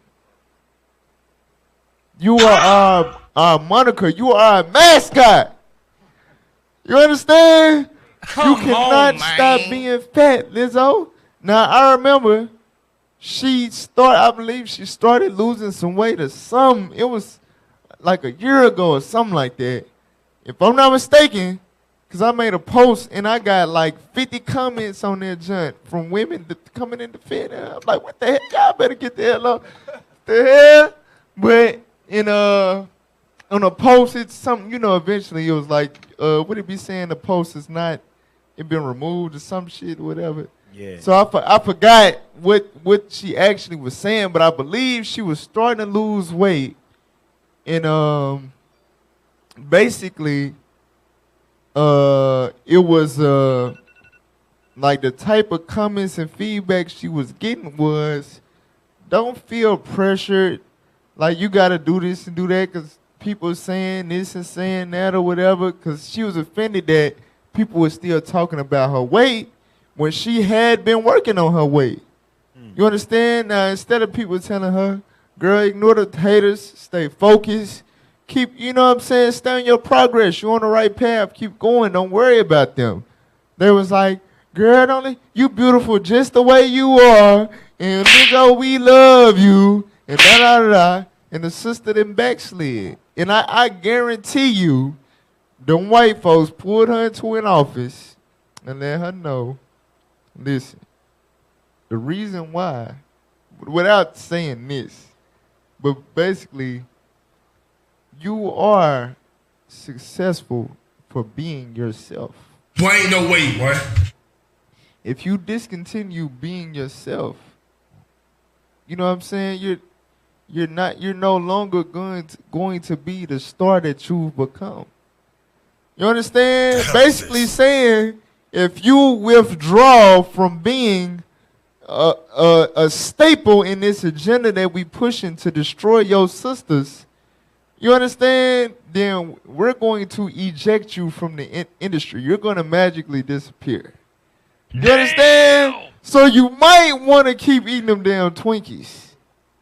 You are our moniker. You are our mascot. You understand? You cannot stop being fat, Lizzo. Now, I remember I believe she started losing some weight or something. It was like a year ago or something like that. If I'm not mistaken, because I made a post and I got like 50 comments on that junk from women coming in the fit. I'm like, what the heck? Y'all better get the hell up. The hell? But on a post, it's something, eventually it was like, would it be saying the post is not, it been removed or some shit or whatever? Yeah. So I forgot what she actually was saying, but I believe she was starting to lose weight. And basically, it was like the type of comments and feedback she was getting was, don't feel pressured. Like, you got to do this and do that because people are saying this and saying that or whatever. Because she was offended that people were still talking about her weight when she had been working on her weight. You understand? Now, instead of people telling her, girl, ignore the haters, stay focused, keep, stay on your progress. You're on the right path. Keep going. Don't worry about them. They was like, girl, you beautiful just the way you are. And nigga, we love you. And da-da-da-da, and the sister then backslid. And I guarantee you, them white folks pulled her into an office and let her know, listen, the reason why, without saying this, but basically, you are successful for being yourself. Boy, ain't no way, boy. If you discontinue being yourself, you know what I'm saying? You're no longer going to be the star that you've become. You understand? Basically saying, if you withdraw from being a staple in this agenda that we pushing to destroy your sisters, You understand? Then we're going to eject you from the industry. You're going to magically disappear. You understand? So you might want to keep eating them damn Twinkies.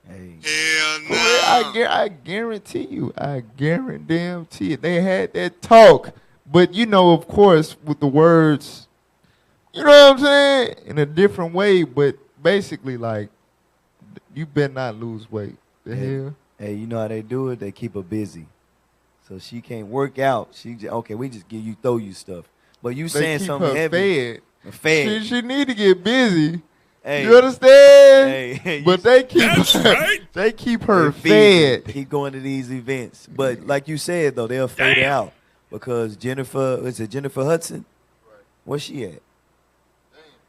Hell no. I guarantee you. I guarantee you. They had that talk. But, you know, of course, with the words, you know what I'm saying? In a different way. But basically, like, you better not lose weight. The hell? Hey, you know how they do it? They keep her busy. So she can't work out. Okay, we just throw you stuff. But you saying something heavy. Fed. She need to get busy. Hey. You understand? Hey, but they keep her fed. Keep going to these events. But like you said, though, they'll fade her out. Because Jennifer Hudson? Where's she at?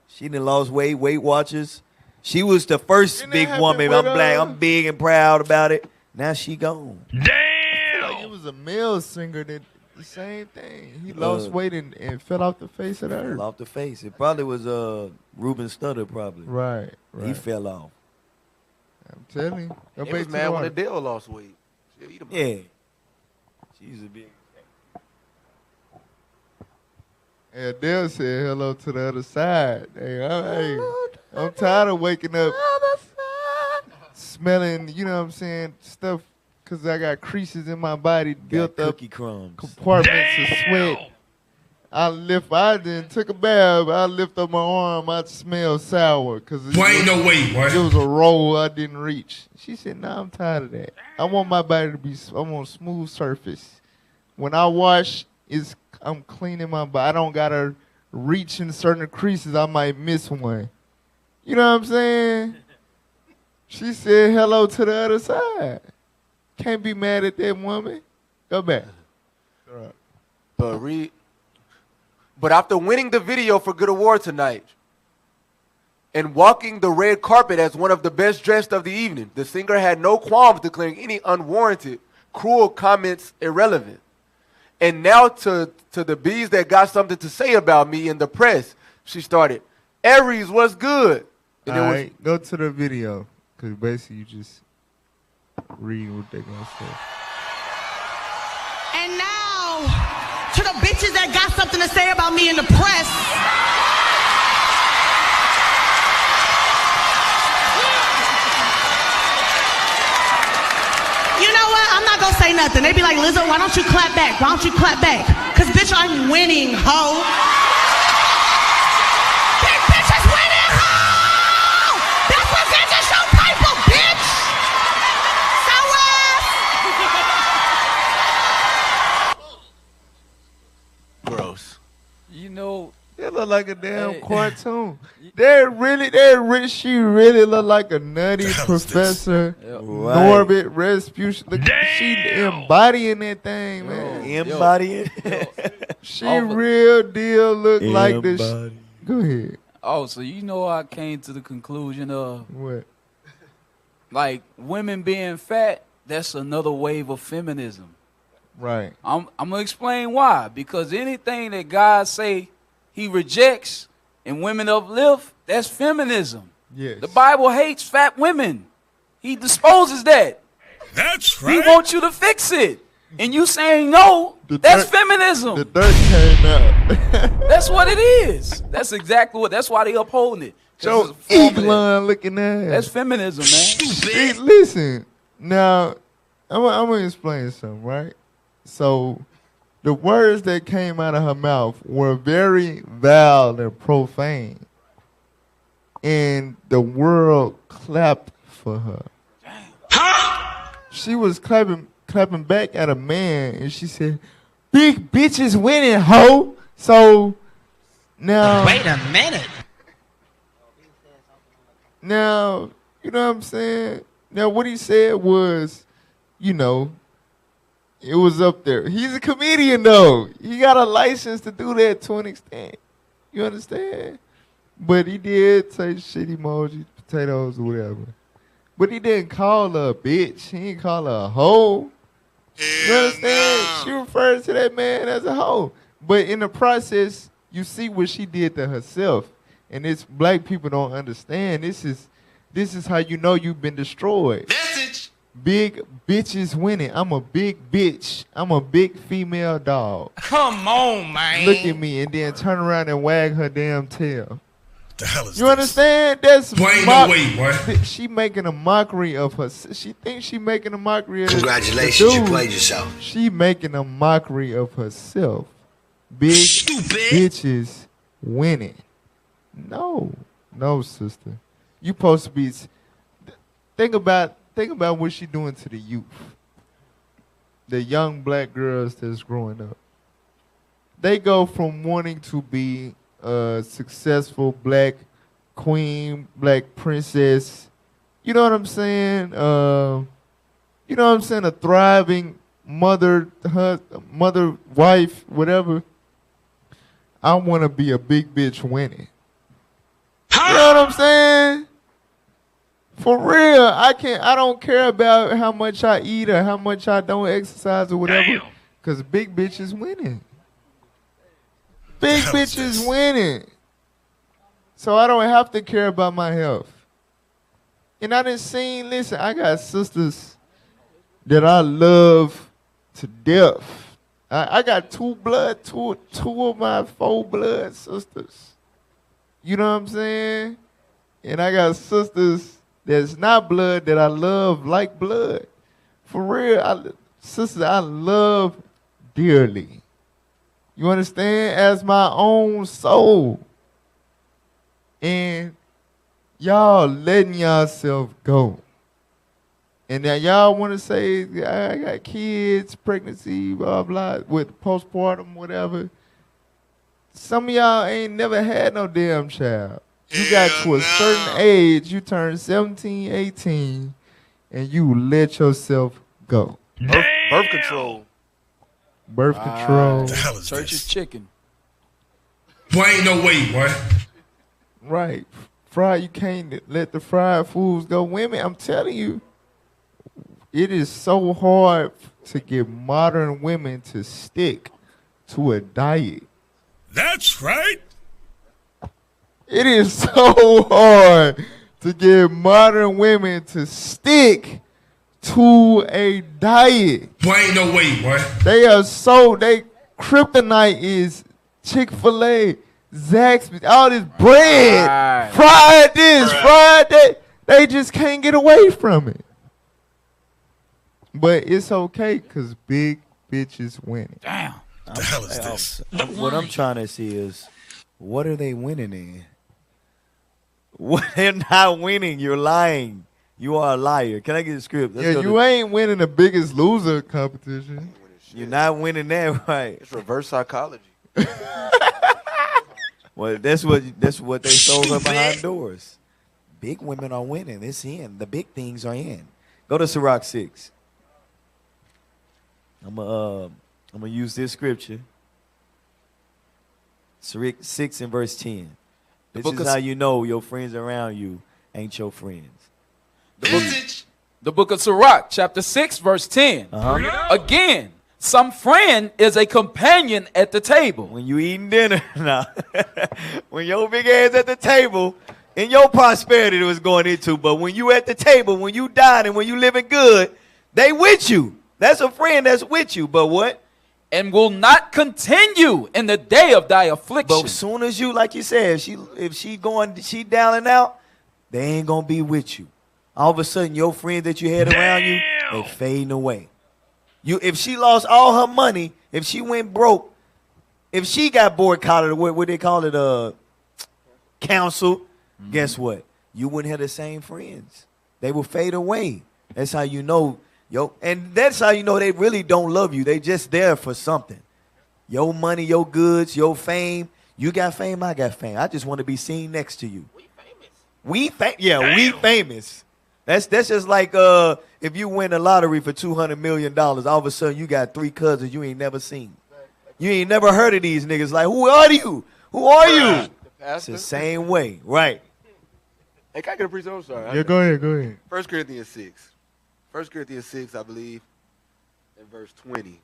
She done lost weight, Weight Watchers. She was the first big woman. I'm black. I'm big and proud about it. Now she gone. Damn! Like it was a male singer that the same thing. He lost weight and fell off the face of the earth. Fell off the face. It probably was Ruben Studdard probably. Right. He fell off. I'm telling you. It was mad when Adele lost weight. Yeah. She's a big. And Adele said hello to the other side. Hey, I'm tired of waking up smelling, you know what I'm saying, stuff, because I got creases in my body, built up compartments of sweat. I then took a bath. I lift up my arm. I smell sour because it was a roll I didn't reach. She said, "Nah, I'm tired of that. I want my body to be. I want smooth surface. When I wash, I'm cleaning my body. I don't gotta reach in certain creases. I might miss one. You know what I'm saying?" She said hello to the other side. Can't be mad at that woman. Go back. All right. But after winning the video for Good Award tonight and walking the red carpet as one of the best dressed of the evening, the singer had no qualms declaring any unwarranted, cruel comments irrelevant. And now to the bees that got something to say about me in the press, she started, "Aries, what's good?" And all right, go to the video, because basically you just read what they're going to say. And now, to the bitches that got something to say about me in the press. You know what? I'm not gonna say nothing. They be like, "Lizzo, why don't you clap back? Why don't you clap back?" Because, bitch, I'm winning, ho. Big bitch is winning, ho! That's what bitches show people, bitch! So Gross. You know, they look like a damn cartoon. She really look like a nutty professor. Norbert Rasputin. Look, she embodying that thing, man. Embodying? She real deal look like this. Go ahead. Oh, so you know I came to the conclusion of what? Like women being fat, that's another wave of feminism. Right. I'm gonna explain why. Because anything that God say he rejects and women uplift, that's feminism. Yes. The Bible hates fat women. He disposes that. That's right. He wants you to fix it. And you saying no, that's feminism. The dirt came out. That's what it is. That's exactly what. That's why they upholding it. Joe Eglon looking at. That's feminism, man. Hey, listen, now I'm gonna explain something, right? So, the words that came out of her mouth were very vile and profane, and the world clapped for her. She was clapping back at a man, and she said, "Big bitches winning, ho." So now, wait a minute. Now, you know what I'm saying? Now, what he said was, you know, it was up there. He's a comedian, though. He got a license to do that to an extent. You understand? But he did say shit emojis, potatoes, or whatever. But he didn't call her a bitch. He didn't call her a hoe. You understand? She refers to that man as a hoe. But in the process, you see what she did to herself. And it's black people don't understand. This is how you know you've been destroyed. Message. Big bitches winning. I'm a big bitch. I'm a big female dog. Come on, man. Look at me and then turn around and wag her damn tail. The hell is you understand? That's boy, ain't no way, boy. She making a mockery of her. She thinks she making a mockery of Congratulations, you played yourself. She making a mockery of herself. Big bitches winning. No, sister. You supposed to be. Think about what she doing to the youth. The young black girls that's growing up. They go from wanting to be a successful black queen, black princess. You know what I'm saying? A thriving mother, wife, whatever. I want to be a big bitch winning. You know what I'm saying? For real, I don't care about how much I eat or how much I don't exercise or whatever. Because big bitches winning. Big bitches winning. So I don't have to care about my health. And I listen, I got sisters that I love to death. I got two of my 4 blood sisters. You know what I'm saying? And I got sisters that's not blood that I love like blood. For real, sisters I love dearly. You understand? As my own soul. And y'all letting yourself go. And now y'all want to say, I got kids, pregnancy, blah, blah, with postpartum, whatever. Some of y'all ain't never had no damn child. You got to a certain age, you turn 17, 18, and you let yourself go. Birth control. Birth control. The hell is Church's chicken. Boy, ain't no way, boy. Right. You can't let the fried foods go. Women, I'm telling you, it is so hard to get modern women to stick to a diet. That's right. It is so hard to get modern women to stick to a diet. Boy, ain't no way, boy. They kryptonite is Chick-fil-A, Zaxby's, all this bread, fried this, fried that. They just can't get away from it. But it's okay because big bitches winning. Damn. The hell is this? What I'm trying to see is, what are they winning in? What, they're not winning. You're lying. You are a liar. Can I get a script? You ain't winning the Biggest Loser competition. You're not winning that, right? It's reverse psychology. Well, that's what they sold her behind doors. Big women are winning. It's in. The big things are in. Go to Sirach 6. I'm gonna use this scripture. Sirach 6 and verse 10. This is how you know your friends around you ain't your friends. The book of Sirach, chapter 6, verse 10. Again, some friend is a companion at the table. When you eating dinner, nah. When your big ass at the table, in your prosperity was going into, but when you at the table, when you dining, when you living good, they with you. That's a friend that's with you, but what? And will not continue in the day of thy affliction. But as soon as you, like you said, if she down and out, they ain't gonna be with you. All of a sudden, your friends that you had around you, they fading away. If she lost all her money, if she went broke, if she got boycotted, what they call it, canceled, guess what? You wouldn't have the same friends. They will fade away. That's how you know. And that's how you know they really don't love you. They just there for something. Your money, your goods, your fame. You got fame, I got fame. I just want to be seen next to you. We famous. That's just like if you win a lottery for $200 million, all of a sudden you got 3 cousins you ain't never seen. You ain't never heard of these niggas. Like, who are you? Who are you? It's the same way, right? Hey, can I get a preach? I'm sorry. Yeah, go ahead. 1 Corinthians 6. 1 Corinthians 6, I believe, in verse 20.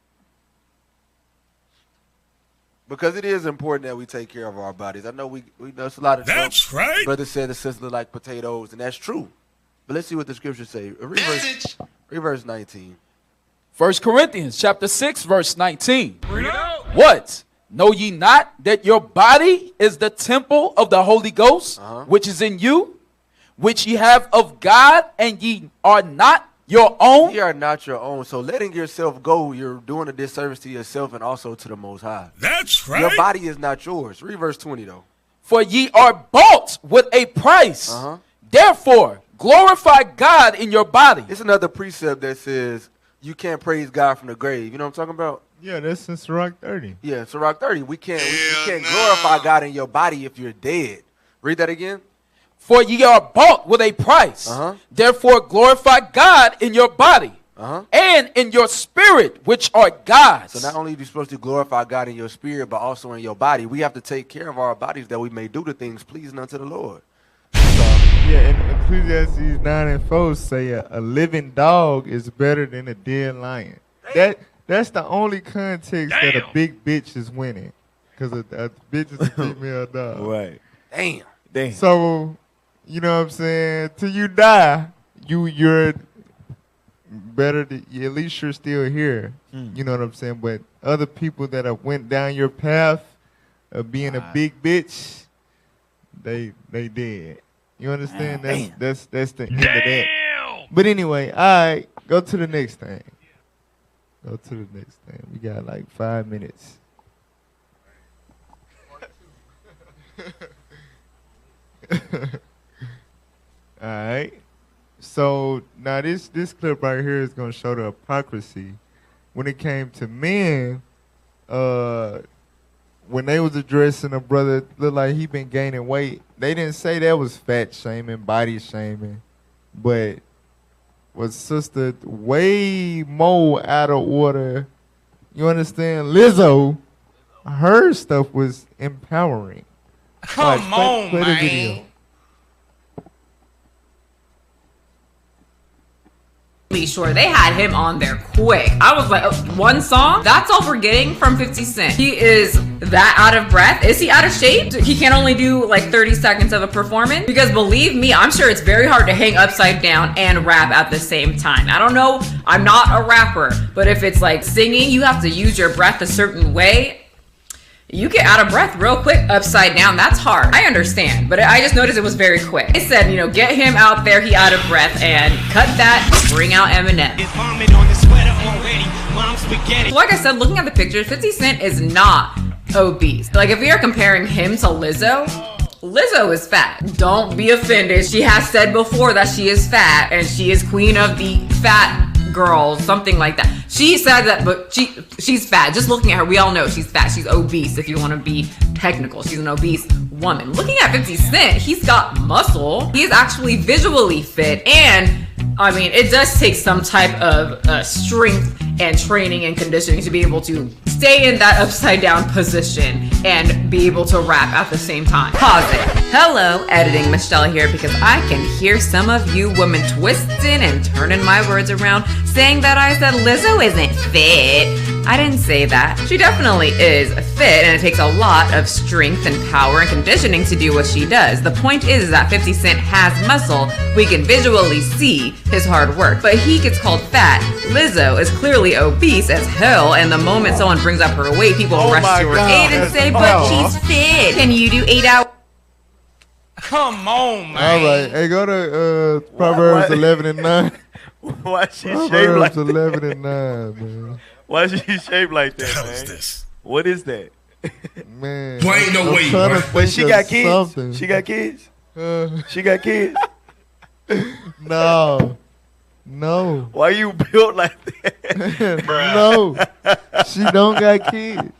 Because it is important that we take care of our bodies. I know we know it's a lot of That's right. Brother said the sisters look like potatoes, and that's true. But let's see what the scriptures say. Read Read verse 19. 1 Corinthians chapter 6, verse 19. What? Know ye not that your body is the temple of the Holy Ghost, which is in you, which ye have of God, and ye are not your own? Ye are not your own. So letting yourself go, you're doing a disservice to yourself and also to the Most High. That's right. Your body is not yours. Read verse 20, though. For ye are bought with a price. Therefore, glorify God in your body. It's another precept that says you can't praise God from the grave. You know what I'm talking about? Yeah, that's in Sirach 30. Yeah, Sirach 30. We can't glorify God in your body if you're dead. Read that again. For ye are bought with a price. Therefore, glorify God in your body and in your spirit, which are God's. So not only are you supposed to glorify God in your spirit, but also in your body. We have to take care of our bodies that we may do the things pleasing unto the Lord. Yeah, and Ecclesiastes 9 and 4 say a living dog is better than a dead lion. That's the only context that a big bitch is winning. Because a bitch is a female dog. Right. Damn. So, you know what I'm saying? Till you die, you're better to, at least you're still here. You know what I'm saying? But other people that have went down your path of being a big bitch, they dead. You understand? That's the end of that. But anyway, all right, go to the next thing. Go to the next thing. We got like 5 minutes. All right. So now this clip right here is gonna show the hypocrisy when it came to men. When they was addressing a brother looked like he been gaining weight, they didn't say that was fat shaming, body shaming, but was sister way more out of order. You understand? Lizzo, her stuff was empowering. Come on, play the man. video. Sure, they had him on there quick. I was like, oh, one song? That's all we're getting from 50 Cent. He is that out of breath. Is he out of shape? He can only do like 30 seconds of a performance? Because believe me, I'm sure it's very hard to hang upside down and rap at the same time. I don't know, I'm not a rapper, but if it's like singing, you have to use your breath a certain way. You get out of breath real quick upside down. That's hard. I understand, but I just noticed it was very quick. They said, get him out there. He out of breath and cut that. Bring out Eminem. Like I said, looking at the pictures, 50 Cent is not obese. Like if we are comparing him to Lizzo, Lizzo is fat. Don't be offended. She has said before that she is fat and she is queen of the fat girls, something like that. She said that, but she's fat. Just looking at her, we all know she's fat. She's obese if you want to be technical. She's an obese woman. Looking at 50 Cent, he's got muscle. He's actually visually fit. And I mean, it does take some type of strength and training and conditioning to be able to stay in that upside down position and be able to rap at the same time. Pause it. Hello, editing Michelle here, because I can hear some of you women twisting and turning my words around, saying that I said Lizzo isn't fit. I didn't say that. She definitely is fit, and it takes a lot of strength and power and conditioning to do what she does. The point is that 50 Cent has muscle. We can visually see his hard work, but he gets called fat. Lizzo is clearly obese as hell, and the moment someone brings up her weight, people rush to her aid and say, but she's fit. Can you do 8 hours? Come on, man. All right. Hey, go to Proverbs 11 and 9. Why she shaped Proverbs like that? 11 and 9, man. Why she shaped like that, The hell man? is this? What is that? Man. Boy, ain't no I'm way, trying to boy. think But she of got kids? something. She got kids? She got kids? No. No. Why you built like that? No. She don't got kids.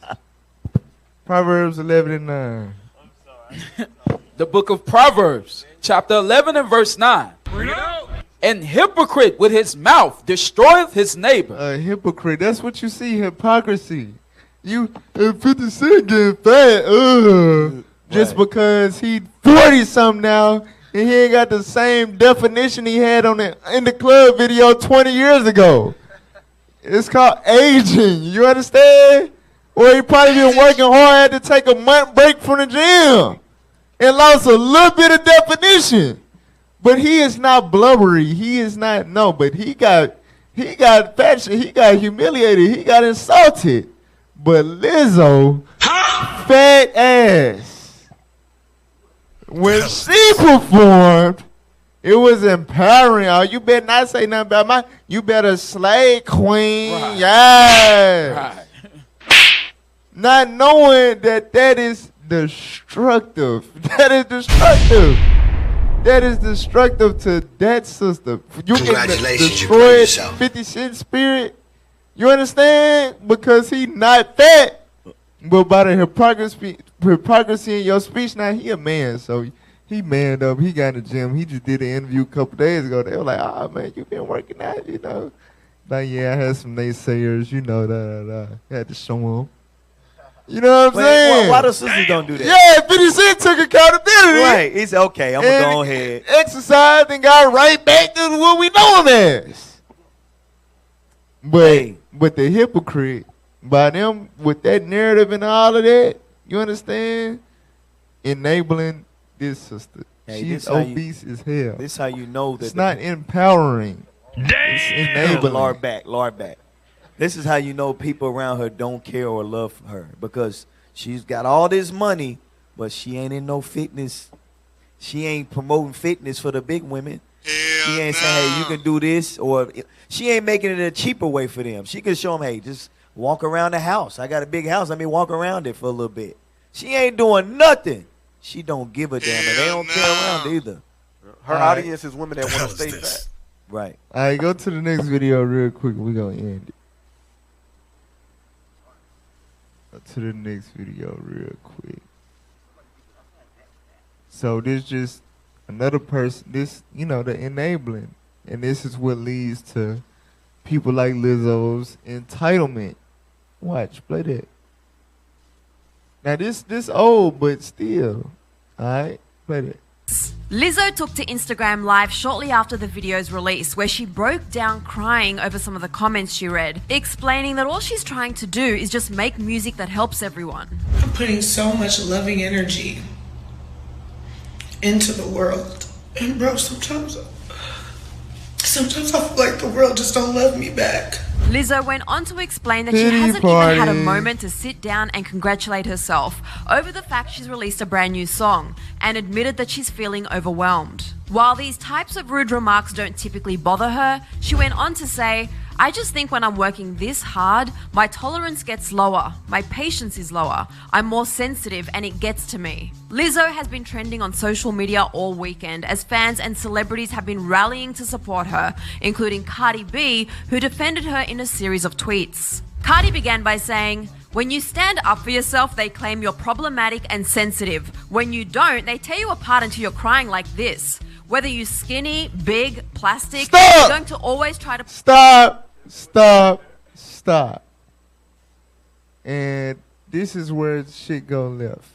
Proverbs 11 and 9. The book of Proverbs, chapter 11 and verse 9. An hypocrite with his mouth destroyeth his neighbor. A hypocrite. That's what you see, hypocrisy. You 50 Cent getting fat, just because he 40 something now and he ain't got the same definition he had on the in the club video 20 years ago. It's called aging. You understand? Or he probably been working hard, had to take a month break from the gym and lost a little bit of definition. But he is not blubbery. He is not, no, but he got He got fat. He got humiliated. He got insulted. But Lizzo, fat ass, when she performed, it was empowering. Oh, you better not say nothing about my. You better slay queen. Right. Yeah. Right. Not knowing that is destructive. That is destructive. That is destructive to that sister. You can destroy 50 Cent spirit. You understand? Because he not fat. But by the hypocrisy in your speech, now he a man. So he manned up. He got in the gym. He just did an interview a couple days ago. They were like, oh, man, you been working out, you know. Like, yeah, I had some naysayers, you know, had to show them. You know what I'm saying? Why the sisters don't do that? Yeah, 50 Cent took accountability. Right. He said, okay, I'm going to go ahead. Exercised and got right back to what we know him as. But the hypocrite, by them, with that narrative and all of that, you understand? Enabling this sister. Hey, She's obese as hell. This how you know that. It's not empowering. Damn. It's enabling. Lord back. This is how you know people around her don't care or love her, because she's got all this money, but she ain't in no fitness. She ain't promoting fitness for the big women. She ain't saying, hey, you can do this, or she ain't making it a cheaper way for them. She can show them, hey, just walk around the house. I got a big house. Let me walk around it for a little bit. She ain't doing nothing. She don't give a damn, and they don't care around either. Her audience is women that want to stay fat. Right. All right, go to the next video real quick. We're going to end it. Go to the next video real quick. So this just another person, this, you know, the enabling. And this is what leads to people like Lizzo's entitlement. Watch, play that. Now this old, but still. All right, play that. Lizzo took to Instagram Live shortly after the video's release, where she broke down crying over some of the comments she read, explaining that all she's trying to do is just make music that helps everyone. I'm putting so much loving energy into the world. And bro, sometimes I feel like the world just don't love me back. Lizzo went on to explain that she hasn't even had a moment to sit down and congratulate herself over the fact she's released a brand new song, and admitted that she's feeling overwhelmed. While these types of rude remarks don't typically bother her, she went on to say, I just think when I'm working this hard, my tolerance gets lower, my patience is lower, I'm more sensitive, and it gets to me. Lizzo has been trending on social media all weekend as fans and celebrities have been rallying to support her, including Cardi B, who defended her in a series of tweets. Cardi began by saying, when you stand up for yourself, they claim you're problematic and sensitive. When you don't, they tear you apart until you're crying like this. Whether you're skinny, big, plastic, you're going to always try to... Stop. And this is where shit go left.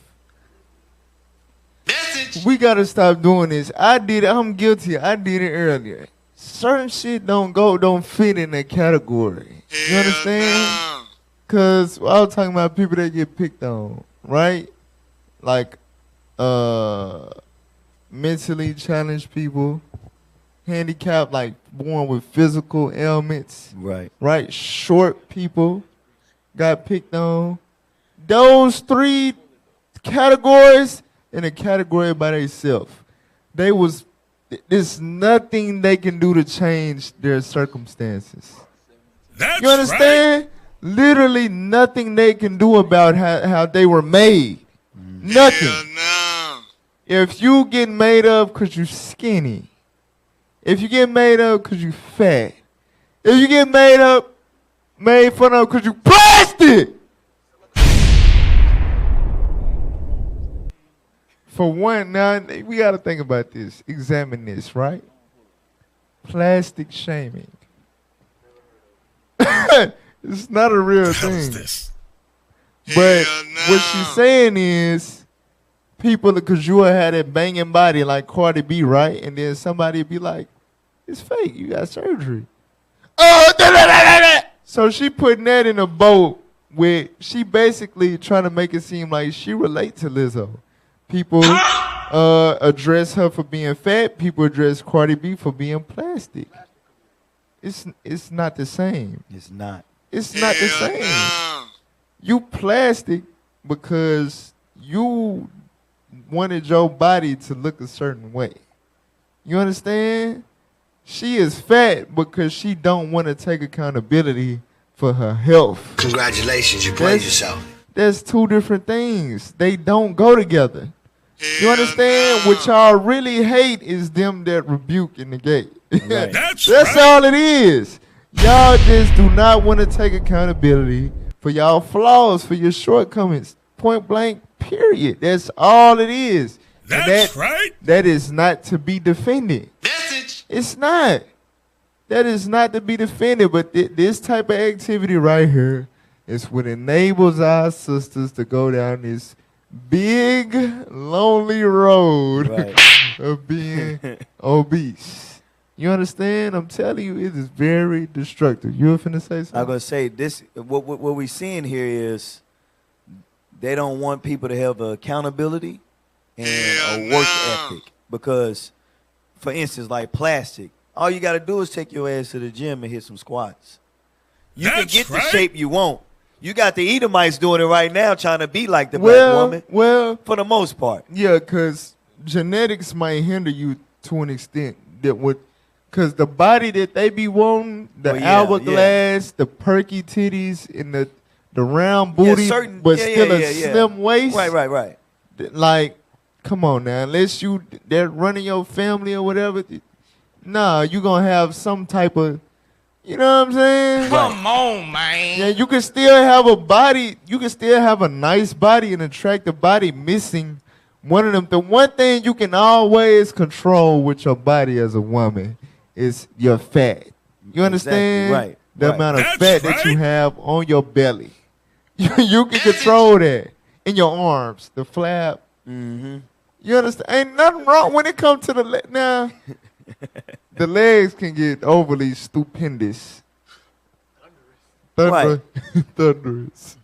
We gotta stop doing this. I did it. I'm guilty. I did it earlier. Certain shit don't fit in that category. You understand? Cause I was talking about people that get picked on, right? Like mentally challenged people, handicapped, like born with physical ailments. Right. Short people got picked on. Those three categories in a category by themselves. There's nothing they can do to change their circumstances. You understand? Right. Literally nothing they can do about how they were made. Nothing. If you get made up because you skinny, if you get made up because you fat, if you get made fun of because you plastic. For one, now we got to think about this. Examine this, right? Plastic shaming. It's not a real thing. But what she's saying is, people, because you had that banging body like Cardi B, right? And then somebody be like, it's fake. You got surgery. So she putting that in a boat where she basically trying to make it seem like she relate to Lizzo. People address her for being fat. People address Cardi B for being plastic. it's not the same. It's not. It's not the same. You plastic because you wanted your body to look a certain way. You understand? She is fat because she don't want to take accountability for her health. Congratulations, you played yourself. That's two different things. They don't go together. You understand? What y'all really hate is them that rebuke in the gate. Right. That's all it is. Y'all just do not want to take accountability for y'all flaws, for your shortcomings. Point blank, period. That's all it is. That's right. That is not to be defended. Message. It's not. That is not to be defended. But this type of activity right here is what enables our sisters to go down this big, lonely road of being obese. You understand? I'm telling you, it is very destructive. You were finna say something? I'm gonna say this. What we're seeing here is they don't want people to have accountability and a work ethic. Because, for instance, like plastic, all you got to do is take your ass to the gym and hit some squats. You can get the shape you want. You got the Edomites doing it right now, trying to be like the black woman. Well, for the most part, yeah, because genetics might hinder you to an extent. Because the body that they be wanting, the hourglass, the perky titties, and the round booty, but still a slim waist. Right. Like, come on now, unless they're running your family or whatever, nah, you gonna have some type of, you know what I'm saying? Come on, man. Yeah, you can still have a body, you can still have a nice body, an attractive body missing one of them. The one thing you can always control with your body as a woman is your fat. You understand? Right. The amount of fat that you have on your belly. You can control that. In your arms, the flap. Mm-hmm. You understand? Ain't nothing wrong when it comes to the leg. Now, the legs can get overly stupendous. Thunderous.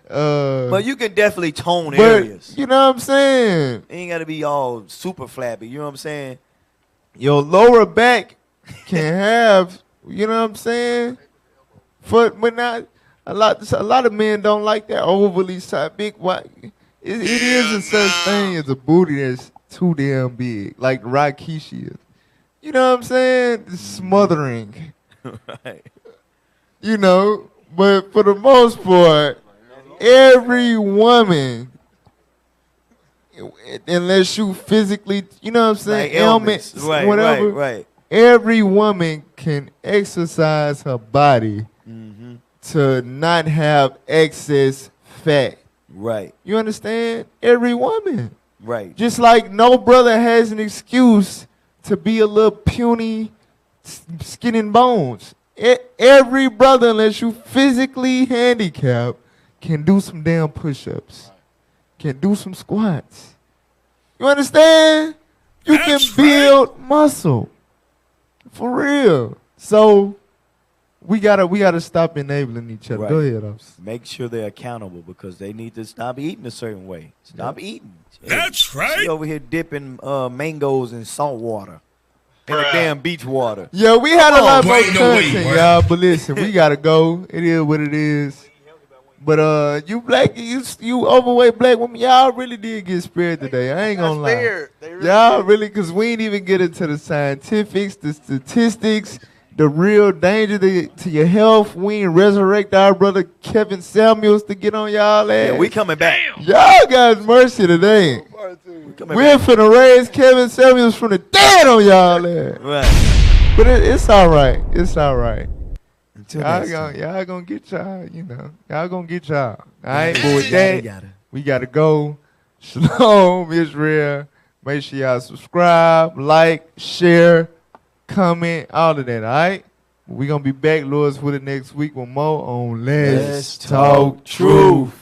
But you can definitely tone areas. You know what I'm saying? It ain't got to be all super flabby. You know what I'm saying? Your lower back can have, you know what I'm saying? But not a lot of men don't like that overly size, big white. It is a such thing as a booty that's too damn big, like Rakishi is. You know what I'm saying? It's smothering. Right. You know, but for the most part, every woman, unless you physically, you know what I'm saying, like ailments, whatever, right. Every woman can exercise her body to not have excess fat. Right. You understand? Every woman. Right. Just like no brother has an excuse to be a little puny, skin and bones. Every brother, unless you physically handicapped, can do some damn push-ups, can do some squats. You understand? You can build muscle. For real. So we gotta stop enabling each other. Right. Go ahead, officer. Make sure they're accountable because they need to stop eating a certain way. Stop eating. That's right. She over here dipping mangoes in salt water. In the damn beach water. Yeah, we had a lot more content, y'all. But listen, we gotta go. It is what it is. But you overweight black women, y'all really did get spared today. I ain't gonna lie. Y'all really, because we ain't even get into the scientifics, the statistics, the real danger to your health. We ain't resurrect our brother Kevin Samuels to get on y'all ass. Yeah, we coming back. Y'all got mercy today. We're finna raise Kevin Samuels from the dead on y'all ass. Right. But it's all right. It's all right. Y'all gonna get y'all, you know. Y'all gonna get y'all. All right, but with that, we gotta go. Shalom, Israel. Make sure y'all subscribe, like, share, comment, all of that, all right? We gonna be back, Lord's with it next week with more on Let's Talk Truth.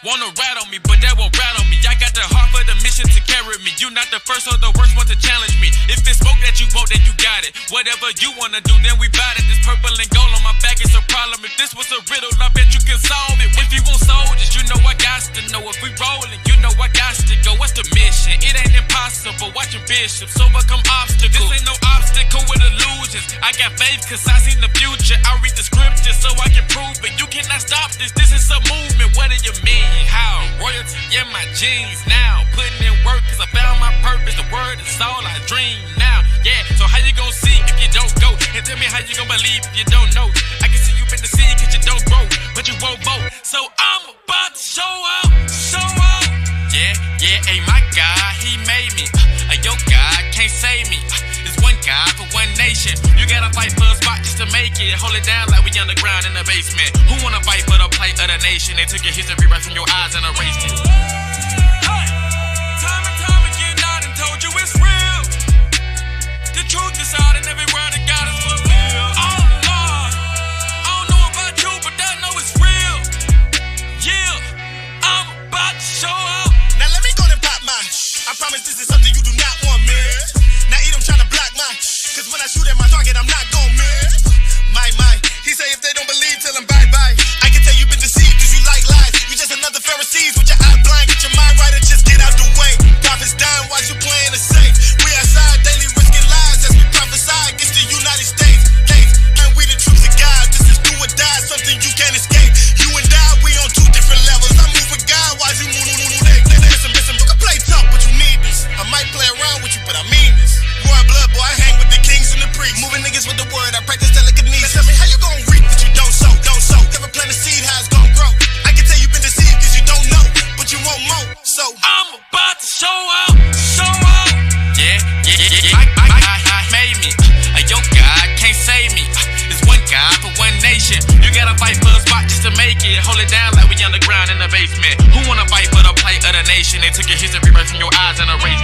Wanna rat on me, but that won't rat on me. I got the heart for the mission to carry me. You not the first or the worst one to challenge me. If it's smoke that you want, then you got it. Whatever you wanna do, then we bout it. This purple and gold on my back is so problem. If this was a riddle, I bet you can solve it. If you want soldiers, you know I got to know. If we rolling, you know I got to go. What's the mission? It ain't impossible. Watching bishops overcome obstacles. This ain't no obstacle with illusions. I got faith cause I seen the future. I read the scriptures so I can prove it. You cannot stop this. This is a movement. What do you mean? How? Royalty in my jeans now. Putting in work cause I found my purpose. The word is all I dream now. Yeah, so how you gonna see if you don't go? And tell me how you gonna believe if you don't know? I can see you been deceived cause you don't grow, but you won't vote. So I'm about to show out, show out. Yeah, ain't my God, he made me. Your God can't save me. It's one God for one nation. You gotta fight for a spot just to make it. Hold it down like we underground in the basement. Who wanna fight for the plight of the nation? They took your history right from your eyes and erased it. Hey, time and time again, I done told you it's real. The truth is out in every word that God is fulfilled. Oh Lord, I don't know about you, but I know it's real. Yeah, I'm about to show up. Now let me go and pop my. I promise this is something you do not want, miss. Now eat them trying to block my. Cause when I shoot at my target, I'm not gon' miss. My, he say if they don't believe, tell them bye-bye. I can tell you been deceived cause you like lies. You just another Pharisees with your eye blind. Get your mind right and just get out the way. Prophets dying while you playing it safe. We outside daily risking lives as we prophesy against the United States. And we the troops of God. This is do or die, something you can't escape. You and I, we on two different levels. I move with God while you move. Listen, you can play tough, but you need this. I might play around with you, but I mean this. Royal blood, boy, I hang with the kings and the priests. Moving niggas with the word, I practice telekinesis. Tell me how you gon' reap what you don't sow. Never plant a seed, how it's gon' grow. I can tell you been deceived cause you don't know, but you won't more. So I'm about to show out, show out. Yeah. I made me. Your God can't save me. It's one God for one nation. You gotta fight for a spot just to make it. Hold it down like we underground in the basement. Who wanna fight for the plight of the nation? They took your history right from your eyes and erased it.